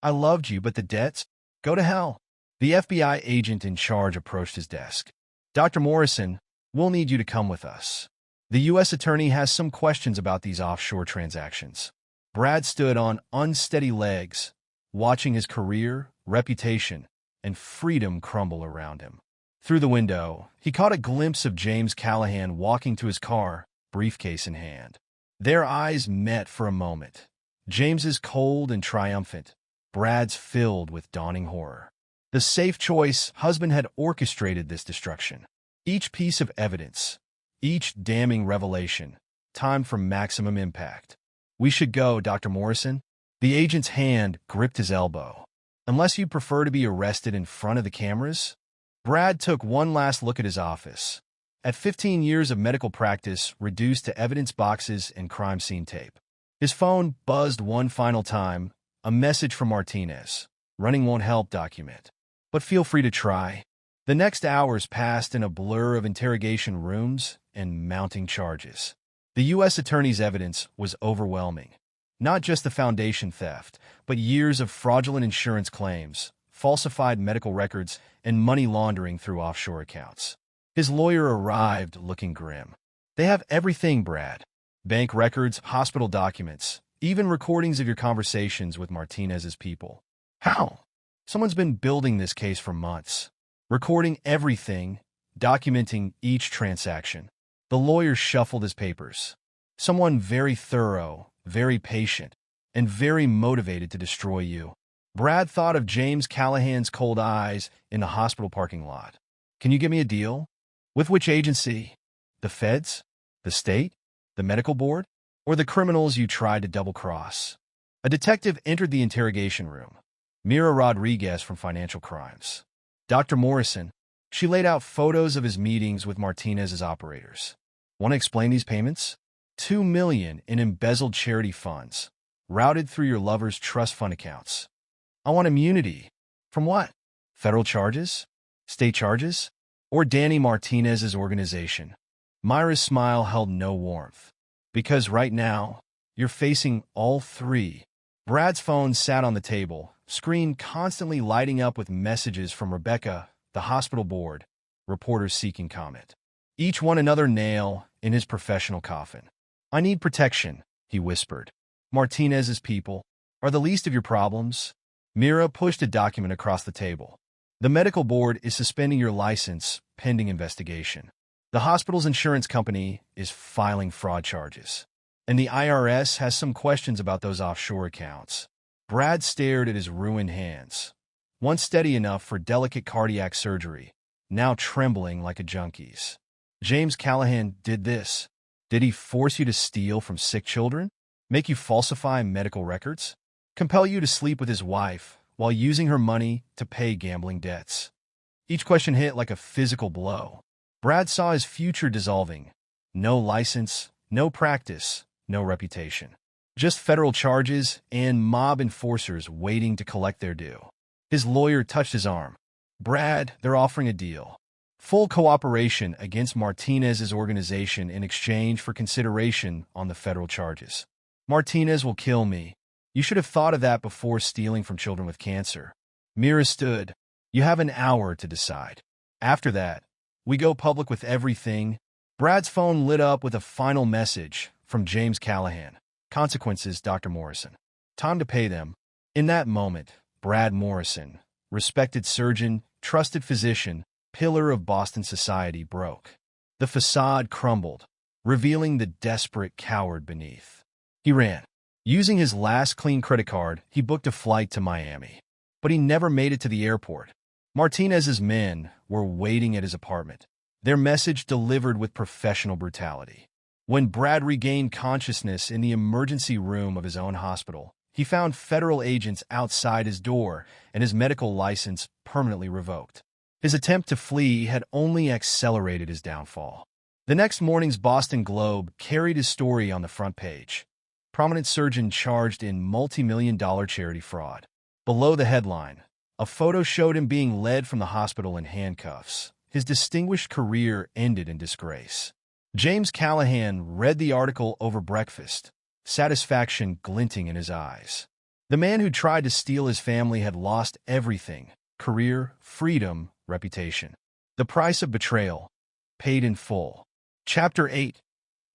I loved you, but the debts? Go to hell. The FBI agent in charge approached his desk. Dr. Morrison, we'll need you to come with us. The U.S. attorney has some questions about these offshore transactions. Brad stood on unsteady legs, watching his career, reputation, and freedom crumble around him. Through the window, he caught a glimpse of James Callahan walking to his car, briefcase in hand. Their eyes met for a moment. James's cold and triumphant, Brad's filled with dawning horror. The safe choice husband had orchestrated this destruction. Each piece of evidence, each damning revelation, timed for maximum impact. We should go, Dr. Morrison. The agent's hand gripped his elbow. Unless you prefer to be arrested in front of the cameras? Brad took one last look at his office. At 15 years of medical practice, reduced to evidence boxes and crime scene tape. His phone buzzed one final time, a message from Martinez. Running won't help, document. But feel free to try. The next hours passed in a blur of interrogation rooms and mounting charges. The U.S. attorney's evidence was overwhelming. Not just the foundation theft, but years of fraudulent insurance claims, falsified medical records, and money laundering through offshore accounts. His lawyer arrived looking grim. They have everything, Brad. Bank records, hospital documents, even recordings of your conversations with Martinez's people. How? Someone's been building this case for months. Recording everything, documenting each transaction. The lawyer shuffled his papers. Someone very thorough, very patient, and very motivated to destroy you. Brad thought of James Callahan's cold eyes in the hospital parking lot. Can you give me a deal? With which agency? The feds? The state? The medical board? Or the criminals you tried to double-cross? A detective entered the interrogation room. Mira Rodriguez from Financial Crimes. Dr. Morrison. She laid out photos of his meetings with Martinez's operators. Want to explain these payments? $2 million in embezzled charity funds, routed through your lover's trust fund accounts. I want immunity. From what? Federal charges? State charges? Or Danny Martinez's organization? Myra's smile held no warmth. Because right now, you're facing all three. Brad's phone sat on the table, screen constantly lighting up with messages from Rebecca, the hospital board, reporters seeking comment. Each one another nail in his professional coffin. "I need protection," he whispered. "Martinez's people are the least of your problems." Mira pushed a document across the table. "The medical board is suspending your license pending investigation. The hospital's insurance company is filing fraud charges. And the IRS has some questions about those offshore accounts." Brad stared at his ruined hands, once steady enough for delicate cardiac surgery, now trembling like a junkie's. "James Callahan did this. Did he force you to steal from sick children? Make you falsify medical records? Compel you to sleep with his wife while using her money to pay gambling debts?" Each question hit like a physical blow. Brad saw his future dissolving. No license, no practice, no reputation. Just federal charges and mob enforcers waiting to collect their due. His lawyer touched his arm. "Brad, they're offering a deal. Full cooperation against Martinez's organization in exchange for consideration on the federal charges." "Martinez will kill me. You should have thought of that before stealing from children with cancer." Mira stood. "You have an hour to decide. After that, we go public with everything." Brad's phone lit up with a final message from James Callahan. "Consequences, Dr. Morrison. Time to pay them." In that moment, Brad Morrison, respected surgeon, trusted physician, pillar of Boston society, broke. The facade crumbled, revealing the desperate coward beneath. He ran. Using his last clean credit card, he booked a flight to Miami. But he never made it to the airport. Martinez's men were waiting at his apartment, their message delivered with professional brutality. When Brad regained consciousness in the emergency room of his own hospital, he found federal agents outside his door and his medical license permanently revoked. His attempt to flee had only accelerated his downfall. The next morning's Boston Globe carried his story on the front page. Prominent surgeon charged in multi-million-dollar charity fraud. Below the headline, a photo showed him being led from the hospital in handcuffs. His distinguished career ended in disgrace. James Callahan read the article over breakfast, satisfaction glinting in his eyes. The man who tried to steal his family had lost everything: career, freedom, reputation. The price of betrayal, paid in full. Chapter 8.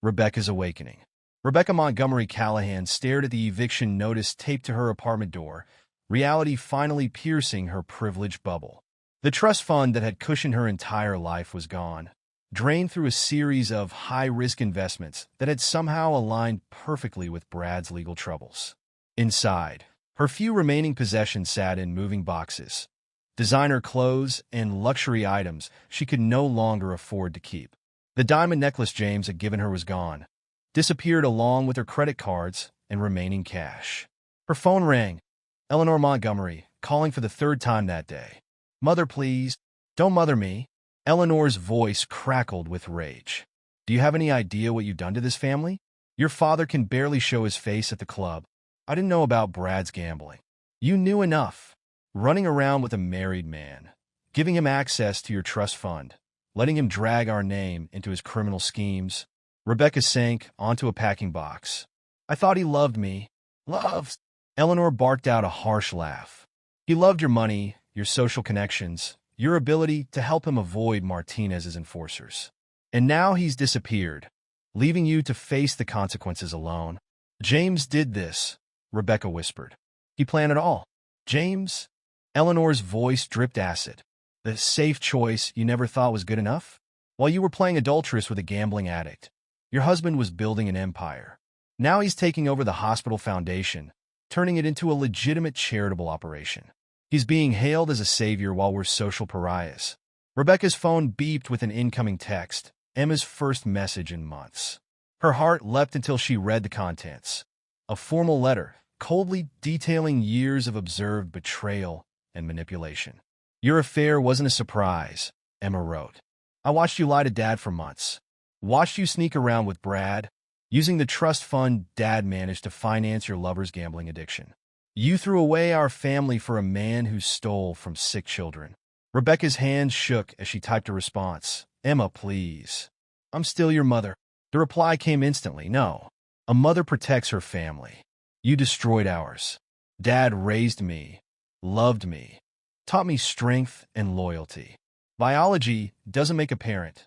Rebecca's Awakening. Rebecca Montgomery Callahan stared at the eviction notice taped to her apartment door, reality finally piercing her privileged bubble. The trust fund that had cushioned her entire life was gone, drained through a series of high-risk investments that had somehow aligned perfectly with Brad's legal troubles. Inside, her few remaining possessions sat in moving boxes, designer clothes and luxury items she could no longer afford to keep. The diamond necklace James had given her was gone, disappeared along with her credit cards and remaining cash. Her phone rang. Eleanor Montgomery, calling for the third time that day. "Mother, please. Don't mother me." Eleanor's voice crackled with rage. "Do you have any idea what you've done to this family? Your father can barely show his face at the club. I didn't know about Brad's gambling. You knew enough. Running around with a married man, giving him access to your trust fund, letting him drag our name into his criminal schemes." Rebecca sank onto a packing box. "I thought he loved me." "Loves?" Eleanor barked out a harsh laugh. "He loved your money, your social connections, your ability to help him avoid Martinez's enforcers. And now he's disappeared, leaving you to face the consequences alone." "James did this," Rebecca whispered. "He planned it all." "James?" Eleanor's voice dripped acid. "The safe choice you never thought was good enough? While you were playing adulteress with a gambling addict, your husband was building an empire. Now he's taking over the hospital foundation, turning it into a legitimate charitable operation. He's being hailed as a savior while we're social pariahs." Rebecca's phone beeped with an incoming text, Emma's first message in months. Her heart leapt until she read the contents. A formal letter, coldly detailing years of observed betrayal and manipulation. "Your affair wasn't a surprise," Emma wrote. "I watched you lie to Dad for months. Watched you sneak around with Brad, using the trust fund Dad managed to finance your lover's gambling addiction. You threw away our family for a man who stole from sick children." Rebecca's hands shook as she typed a response. "Emma, please. I'm still your mother. The reply came instantly. No. A mother protects her family. You destroyed ours. Dad raised me, loved me, taught me strength and loyalty. Biology doesn't make a parent.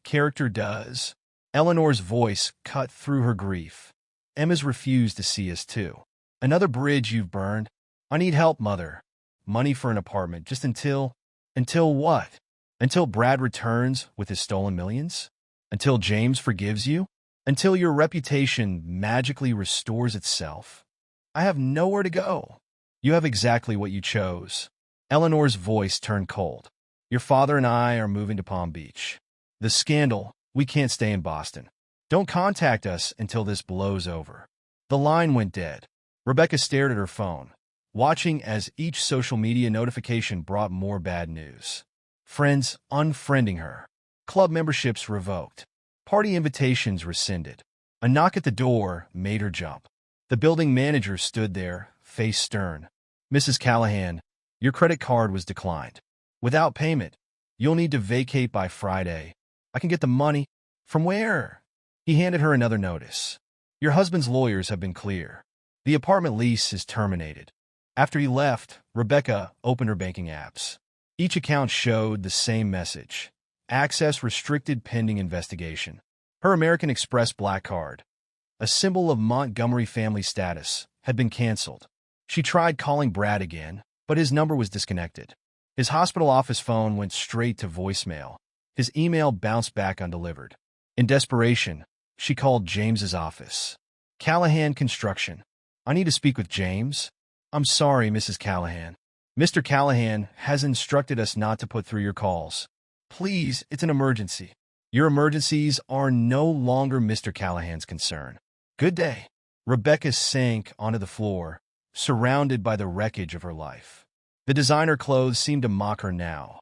Character does. Eleanor's voice cut through her grief. Emma's refused to see us too. Another bridge you've burned. I need help, Mother. Money for an apartment, just until... Until what? Until Brad returns with his stolen millions? Until James forgives you? Until your reputation magically restores itself? I have nowhere to go. You have exactly what you chose. Eleanor's voice turned cold. Your father and I are moving to Palm Beach. The scandal, we can't stay in Boston. Don't contact us until this blows over. The line went dead. Rebecca stared at her phone, watching as each social media notification brought more bad news. Friends unfriending her. Club memberships revoked. Party invitations rescinded. A knock at the door made her jump. The building manager stood there, face stern. Mrs. Callahan, your credit card was declined. Without payment, you'll need to vacate by Friday. I can get the money. From where? He handed her another notice. Your husband's lawyers have been clear. The apartment lease is terminated. After he left, Rebecca opened her banking apps. Each account showed the same message. Access restricted pending investigation. Her American Express Black Card, a symbol of Montgomery family status, had been canceled. She tried calling Brad again, but his number was disconnected. His hospital office phone went straight to voicemail. His email bounced back undelivered. In desperation, she called James's office. Callahan Construction. I need to speak with James. I'm sorry, Mrs. Callahan. Mr. Callahan has instructed us not to put through your calls. Please, it's an emergency. Your emergencies are no longer Mr. Callahan's concern. Good day. Rebecca sank onto the floor, surrounded by the wreckage of her life. The designer clothes seemed to mock her now.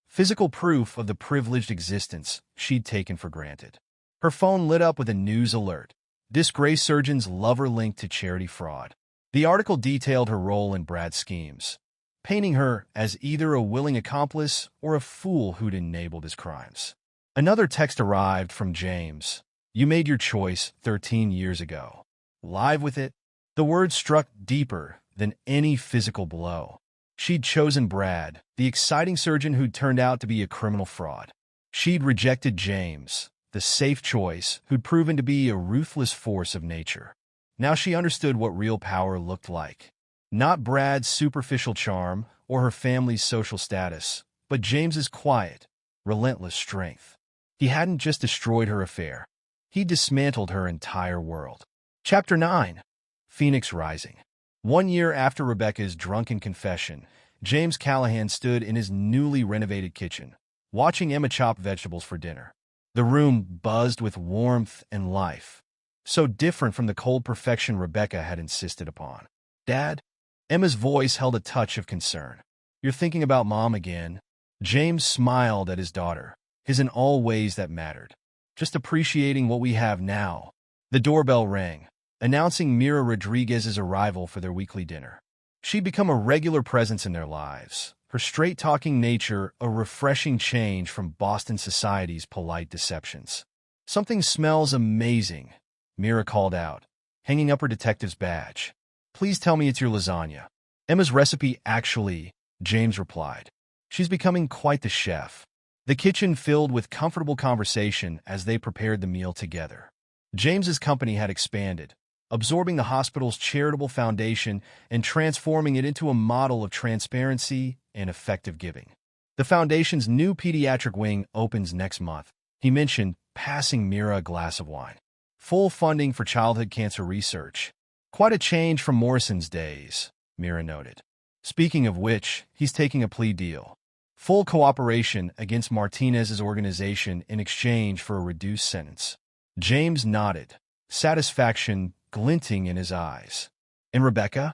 Physical proof of the privileged existence she'd taken for granted. Her phone lit up with a news alert. Disgraced surgeon's lover linked to charity fraud. The article detailed her role in Brad's schemes, painting her as either a willing accomplice or a fool who'd enabled his crimes. Another text arrived from James. You made your choice 13 years ago. Live with it. The words struck deeper than any physical blow. She'd chosen Brad, the exciting surgeon who'd turned out to be a criminal fraud. She'd rejected James, the safe choice who'd proven to be a ruthless force of nature. Now she understood what real power looked like. Not Brad's superficial charm or her family's social status, but James's quiet, relentless strength. He hadn't just destroyed her affair. He dismantled her entire world. Chapter 9. Phoenix Rising. 1 year after Rebecca's drunken confession, James Callahan stood in his newly renovated kitchen, watching Emma chop vegetables for dinner. The room buzzed with warmth and life, so different from the cold perfection Rebecca had insisted upon. Dad? Emma's voice held a touch of concern. You're thinking about Mom again? James smiled at his daughter, his in all ways that mattered. Just appreciating what we have now. The doorbell rang, announcing Mira Rodriguez's arrival for their weekly dinner. She'd become a regular presence in their lives, her straight-talking nature a refreshing change from Boston society's polite deceptions. Something smells amazing, Mira called out, hanging up her detective's badge. Please tell me it's your lasagna. Emma's recipe actually, James replied. She's becoming quite the chef. The kitchen filled with comfortable conversation as they prepared the meal together. James's company had expanded, absorbing the hospital's charitable foundation and transforming it into a model of transparency and effective giving. The foundation's new pediatric wing opens next month, he mentioned, passing Mira a glass of wine. Full funding for childhood cancer research. Quite a change from Morrison's days, Mira noted. Speaking of which, he's taking a plea deal. Full cooperation against Martinez's organization in exchange for a reduced sentence. James nodded, satisfaction glinting in his eyes. And Rebecca?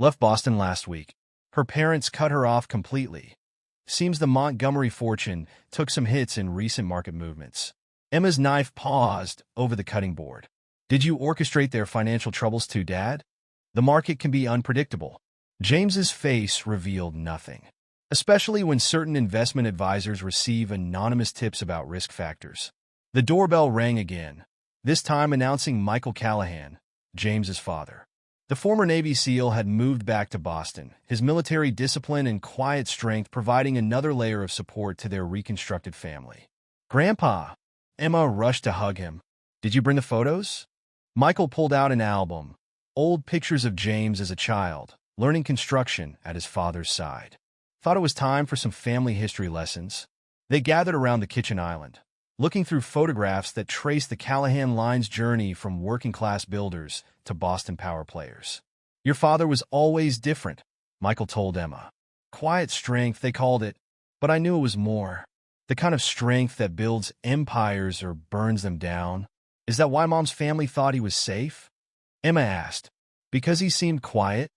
Left Boston last week. Her parents cut her off completely. Seems the Montgomery fortune took some hits in recent market movements. Emma's knife paused over the cutting board. Did you orchestrate their financial troubles too, Dad? The market can be unpredictable. James's face revealed nothing, especially when certain investment advisors receive anonymous tips about risk factors. The doorbell rang again, this time announcing Michael Callahan, James's father. The former Navy SEAL had moved back to Boston, his military discipline and quiet strength providing another layer of support to their reconstructed family. "Grandpa!" Emma rushed to hug him. "Did you bring the photos?" Michael pulled out an album, old pictures of James as a child, learning construction at his father's side. Thought it was time for some family history lessons. They gathered around the kitchen island, looking through photographs that traced the Callahan line's journey from working-class builders to Boston power players. "Your father was always different," Michael told Emma. "Quiet strength, they called it, but I knew it was more. The kind of strength that builds empires or burns them down. Is that why Mom's family thought he was safe?" Emma asked. "Because he seemed quiet?"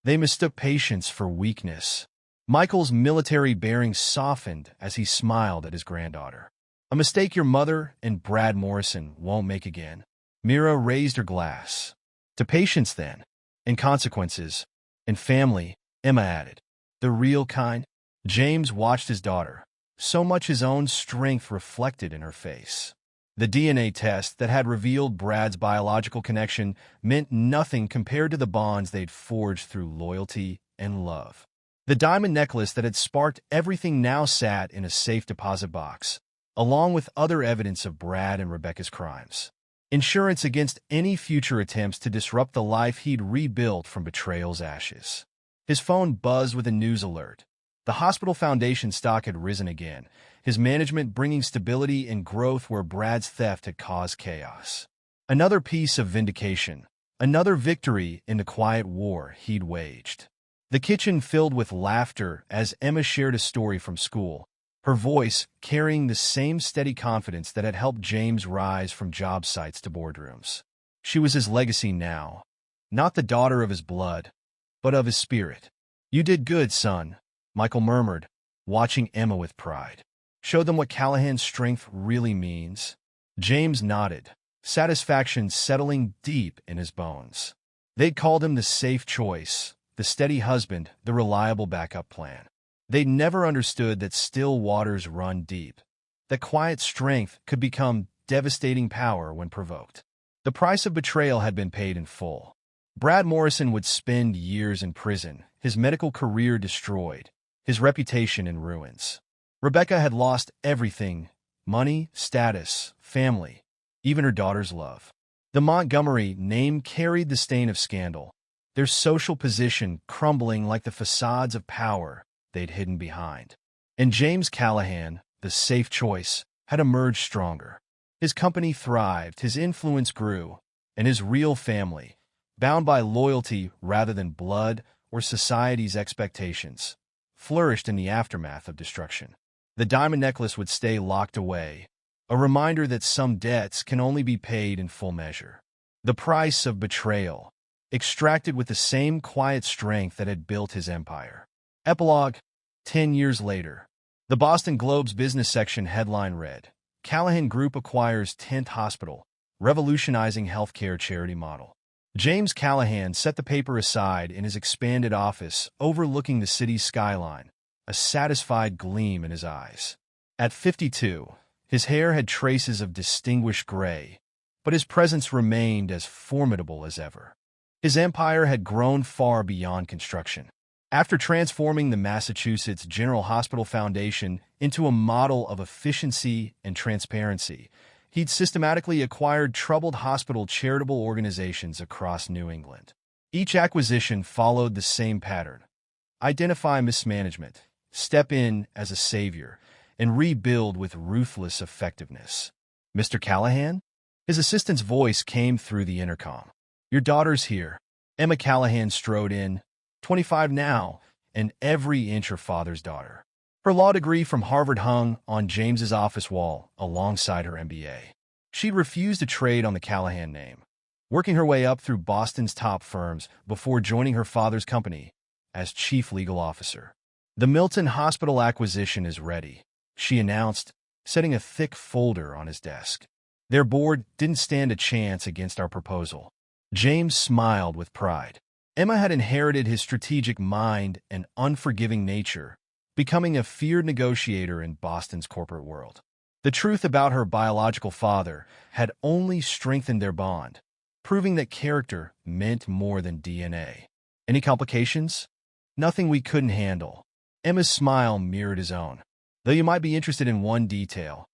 They mistook patience for weakness. Michael's military bearing softened as he smiled at his granddaughter. "A mistake your mother and Brad Morrison won't make again." Mira raised her glass. "To patience, then, and consequences, and family," Emma added. "The real kind." James watched his daughter, so much his own strength reflected in her face. The DNA test that had revealed Brad's biological connection meant nothing compared to the bonds they'd forged through loyalty and love. The diamond necklace that had sparked everything now sat in a safe deposit box, along with other evidence of Brad and Rebecca's crimes. Insurance against any future attempts to disrupt the life he'd rebuilt from betrayal's ashes. His phone buzzed with a news alert. The hospital foundation stock had risen again, his management bringing stability and growth where Brad's theft had caused chaos. Another piece of vindication, another victory in the quiet war he'd waged. The kitchen filled with laughter as Emma shared a story from school, her voice carrying the same steady confidence that had helped James rise from job sites to boardrooms. She was his legacy now, not the daughter of his blood, but of his spirit. "You did good, son," Michael murmured, watching Emma with pride. "Show them what Callahan's strength really means." James nodded, satisfaction settling deep in his bones. They'd called him the safe choice, the steady husband, the reliable backup plan. They'd never understood that still waters run deep, that quiet strength could become devastating power when provoked. The price of betrayal had been paid in full. Brad Morrison would spend years in prison, his medical career destroyed, his reputation in ruins. Rebecca had lost everything: money, status, family, even her daughter's love. The Montgomery name carried the stain of scandal, their social position crumbling like the facades of power they'd hidden behind. And James Callahan, the safe choice, had emerged stronger. His company thrived, his influence grew, and his real family, bound by loyalty rather than blood or society's expectations, flourished in the aftermath of destruction. The diamond necklace would stay locked away, a reminder that some debts can only be paid in full measure. The price of betrayal, extracted with the same quiet strength that had built his empire. Epilogue: 10 years later. The Boston Globe's business section headline read, "Callahan Group acquires 10th Hospital, revolutionizing healthcare charity model." James Callahan set the paper aside in his expanded office overlooking the city's skyline, a satisfied gleam in his eyes. At 52, his hair had traces of distinguished gray, but his presence remained as formidable as ever. His empire had grown far beyond construction. After transforming the Massachusetts General Hospital Foundation into a model of efficiency and transparency, he'd systematically acquired troubled hospital charitable organizations across New England. Each acquisition followed the same pattern: identify mismanagement, step in as a savior, and rebuild with ruthless effectiveness. "Mr. Callahan?" His assistant's voice came through the intercom. "Your daughter's here." Emma Callahan strode in, 25 now, and every inch her father's daughter. Her law degree from Harvard hung on James's office wall alongside her MBA. She'd refused to trade on the Callahan name, working her way up through Boston's top firms before joining her father's company as chief legal officer. "The Milton Hospital acquisition is ready," she announced, setting a thick folder on his desk. "Their board didn't stand a chance against our proposal." James smiled with pride. Emma had inherited his strategic mind and unforgiving nature, becoming a feared negotiator in Boston's corporate world. The truth about her biological father had only strengthened their bond, proving that character meant more than DNA. Any complications? Nothing we couldn't handle. Emma's smile mirrored his own. Though you might be interested in one detail,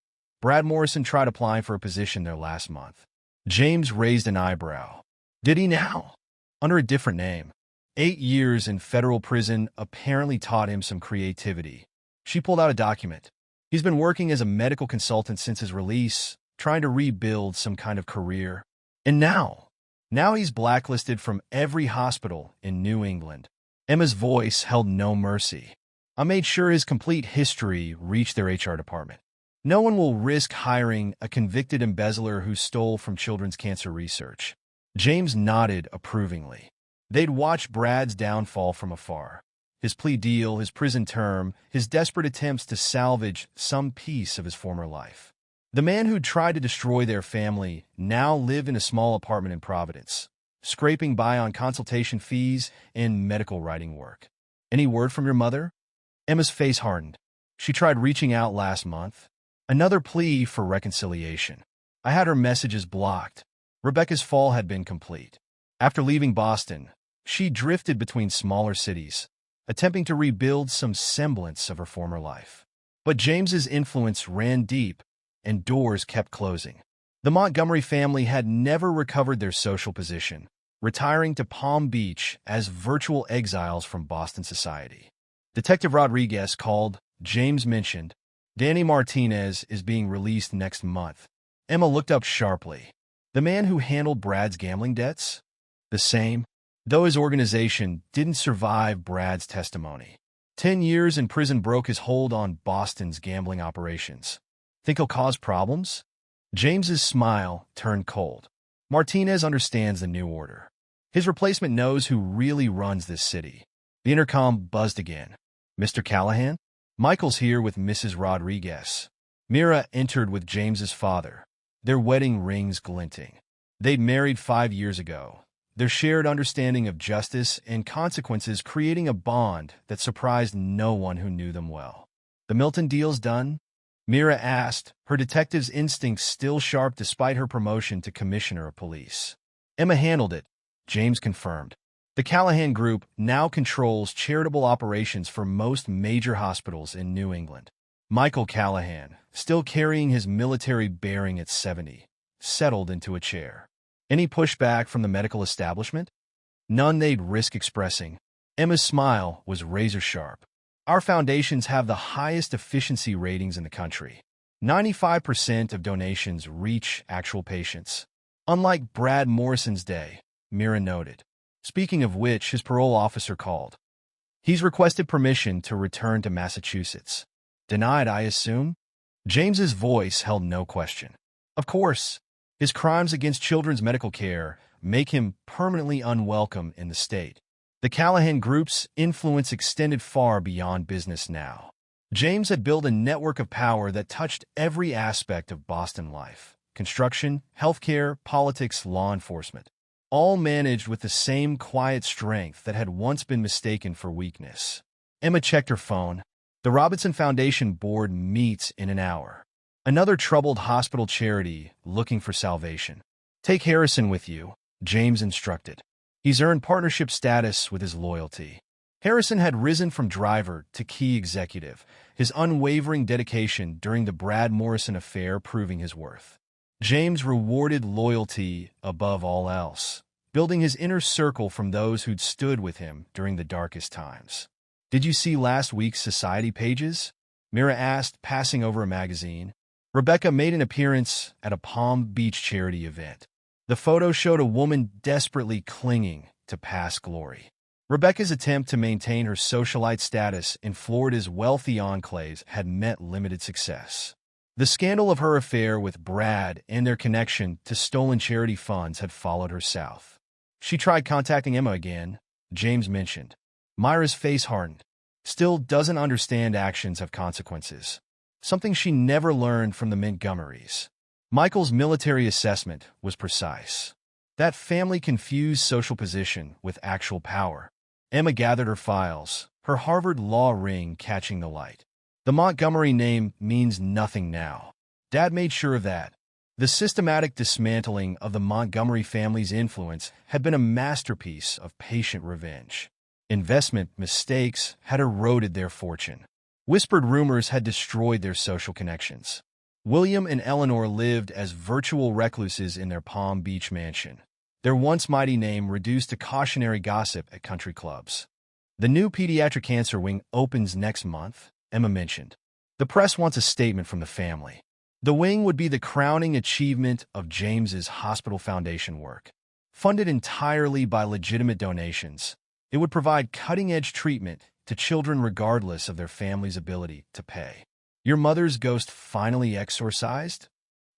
Brad Morrison tried applying for a position there last month. James raised an eyebrow. Did he now? Under a different name. 8 years in federal prison apparently taught him some creativity. She pulled out a document. He's been working as a medical consultant since his release, trying to rebuild some kind of career. And now he's blacklisted from every hospital in New England. Emma's voice held no mercy. I made sure his complete history reached their HR department. No one will risk hiring a convicted embezzler who stole from children's cancer research. James nodded approvingly. They'd watched Brad's downfall from afar. His plea deal, his prison term, his desperate attempts to salvage some piece of his former life. The man who'd tried to destroy their family now lived in a small apartment in Providence, scraping by on consultation fees and medical writing work. Any word from your mother? Emma's face hardened. She tried reaching out last month. Another plea for reconciliation. I had her messages blocked. Rebecca's fall had been complete. After leaving Boston, she drifted between smaller cities, attempting to rebuild some semblance of her former life. But James's influence ran deep, and doors kept closing. The Montgomery family had never recovered their social position, retiring to Palm Beach as virtual exiles from Boston society. Detective Rodriguez called. James mentioned, Danny Martinez is being released next month. Emma looked up sharply. The man who handled Brad's gambling debts? The same, though his organization didn't survive Brad's testimony. 10 years in prison broke his hold on Boston's gambling operations. Think he'll cause problems? James's smile turned cold. Martinez understands the new order. His replacement knows who really runs this city. The intercom buzzed again. Mr. Callahan? Michael's here with Mrs. Rodriguez. Mira entered with James's father, their wedding rings glinting. They'd married 5 years ago, their shared understanding of justice and consequences creating a bond that surprised no one who knew them well. The Milton deal's done? Mira asked, her detective's instincts still sharp despite her promotion to commissioner of police. Emma handled it, James confirmed. The Callahan Group now controls charitable operations for most major hospitals in New England. Michael Callahan, still carrying his military bearing at 70, settled into a chair. Any pushback from the medical establishment? None they'd risk expressing. Emma's smile was razor-sharp. Our foundations have the highest efficiency ratings in the country. 95% of donations reach actual patients. Unlike Brad Morrison's day, Mira noted. Speaking of which, his parole officer called. He's requested permission to return to Massachusetts. Denied, I assume? James's voice held no question. Of course, his crimes against children's medical care make him permanently unwelcome in the state. The Callahan Group's influence extended far beyond business now. James had built a network of power that touched every aspect of Boston life. Construction, healthcare, politics, law enforcement. All managed with the same quiet strength that had once been mistaken for weakness. Emma checked her phone. The Robinson Foundation board meets in an hour. Another troubled hospital charity looking for salvation. Take Harrison with you, James instructed. He's earned partnership status with his loyalty. Harrison had risen from driver to key executive, his unwavering dedication during the Brad Morrison affair proving his worth. James rewarded loyalty above all else, building his inner circle from those who'd stood with him during the darkest times. Did you see last week's society pages? Mira asked, passing over a magazine. Rebecca made an appearance at a Palm Beach charity event. The photo showed a woman desperately clinging to past glory. Rebecca's attempt to maintain her socialite status in Florida's wealthy enclaves had met limited success. The scandal of her affair with Brad and their connection to stolen charity funds had followed her south. She tried contacting Emma again, James mentioned. Myra's face hardened. Still doesn't understand actions have consequences. Something she never learned from the Montgomerys. Michael's military assessment was precise. That family confused social position with actual power. Emma gathered her files, her Harvard law ring catching the light. The Montgomery name means nothing now. Dad made sure of that. The systematic dismantling of the Montgomery family's influence had been a masterpiece of patient revenge. Investment mistakes had eroded their fortune. Whispered rumors had destroyed their social connections. William and Eleanor lived as virtual recluses in their Palm Beach mansion, their once mighty name reduced to cautionary gossip at country clubs. The new pediatric cancer wing opens next month, Emma mentioned. The press wants a statement from the family. The wing would be the crowning achievement of James's Hospital Foundation work. Funded entirely by legitimate donations, it would provide cutting-edge treatment to children regardless of their family's ability to pay. Your mother's ghost finally exorcised?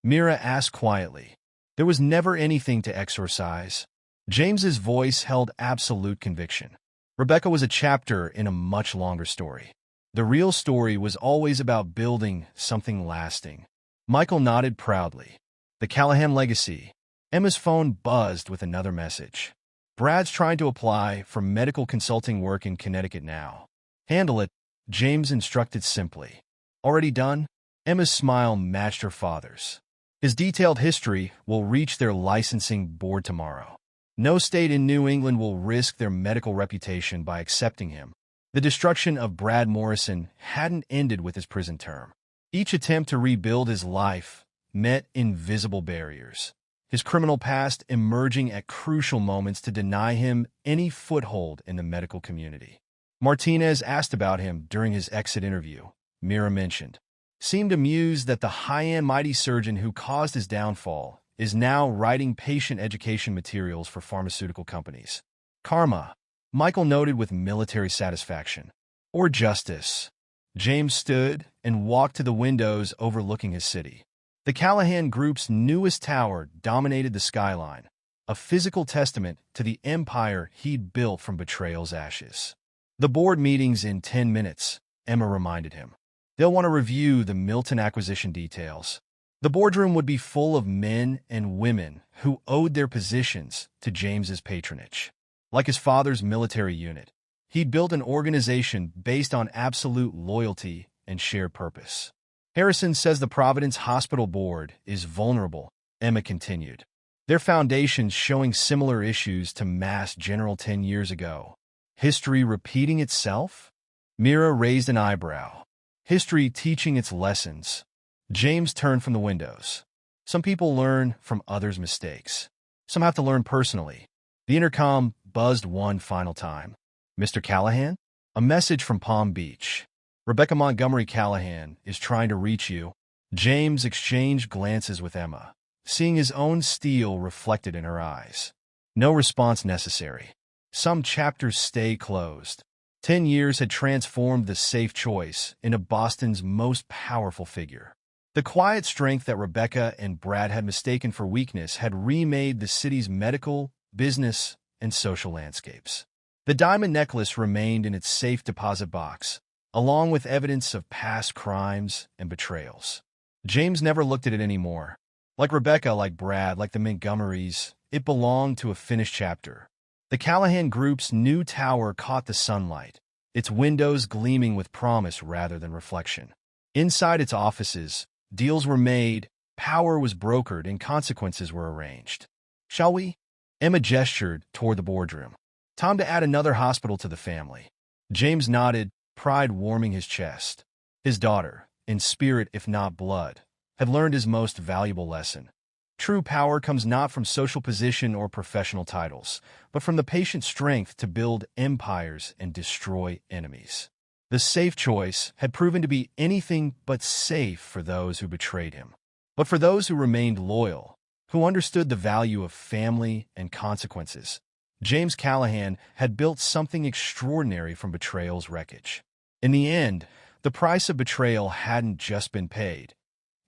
Mira asked quietly. There was never anything to exorcise. James's voice held absolute conviction. Rebecca was a chapter in a much longer story. The real story was always about building something lasting. Michael nodded proudly. The Callahan legacy. Emma's phone buzzed with another message. Brad's trying to apply for medical consulting work in Connecticut now. Handle it, James instructed simply. Already done? Emma's smile matched her father's. His detailed history will reach their licensing board tomorrow. No state in New England will risk their medical reputation by accepting him. The destruction of Brad Morrison hadn't ended with his prison term. Each attempt to rebuild his life met invisible barriers, his criminal past emerging at crucial moments to deny him any foothold in the medical community. Martinez asked about him during his exit interview, Mira mentioned. Seemed amused that the high-end mighty surgeon who caused his downfall is now writing patient education materials for pharmaceutical companies. Karma, Michael noted with military satisfaction. Or justice. James stood and walked to the windows overlooking his city. The Callahan Group's newest tower dominated the skyline, a physical testament to the empire he'd built from betrayal's ashes. The board meeting's in 10 minutes, Emma reminded him. They'll want to review the Milton acquisition details. The boardroom would be full of men and women who owed their positions to James's patronage. Like his father's military unit, he'd built an organization based on absolute loyalty and shared purpose. Harrison says the Providence Hospital Board is vulnerable, Emma continued. Their foundation's showing similar issues to Mass General 10 years ago. History repeating itself? Mira raised an eyebrow. History teaching its lessons. James turned from the windows. Some people learn from others' mistakes. Some have to learn personally. The intercom buzzed one final time. Mr. Callahan? A message from Palm Beach. Rebecca Montgomery Callahan is trying to reach you. James exchanged glances with Emma, seeing his own steel reflected in her eyes. No response necessary. Some chapters stay closed. 10 years had transformed the safe choice into Boston's most powerful figure. The quiet strength that Rebecca and Brad had mistaken for weakness had remade the city's medical, business, and social landscapes. The diamond necklace remained in its safe deposit box, along with evidence of past crimes and betrayals. James never looked at it anymore. Like Rebecca, like Brad, like the Montgomerys, it belonged to a finished chapter. The Callahan Group's new tower caught the sunlight, its windows gleaming with promise rather than reflection. Inside its offices, deals were made, power was brokered, and consequences were arranged. Shall we? Emma gestured toward the boardroom. Time to add another hospital to the family. James nodded, pride warming his chest. His daughter, in spirit if not blood, had learned his most valuable lesson. True power comes not from social position or professional titles, but from the patient strength to build empires and destroy enemies. The safe choice had proven to be anything but safe for those who betrayed him. But for those who remained loyal, who understood the value of family and consequences, James Callahan had built something extraordinary from betrayal's wreckage. In the end, the price of betrayal hadn't just been paid.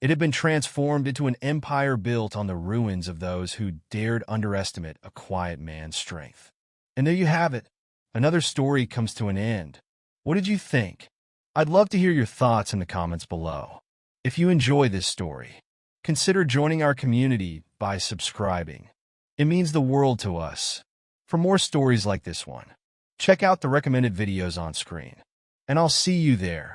It had been transformed into an empire built on the ruins of those who dared underestimate a quiet man's strength. And there you have it. Another story comes to an end. What did you think? I'd love to hear your thoughts in the comments below. If you enjoy this story, consider joining our community by subscribing. It means the world to us. For more stories like this one, check out the recommended videos on screen. And I'll see you there.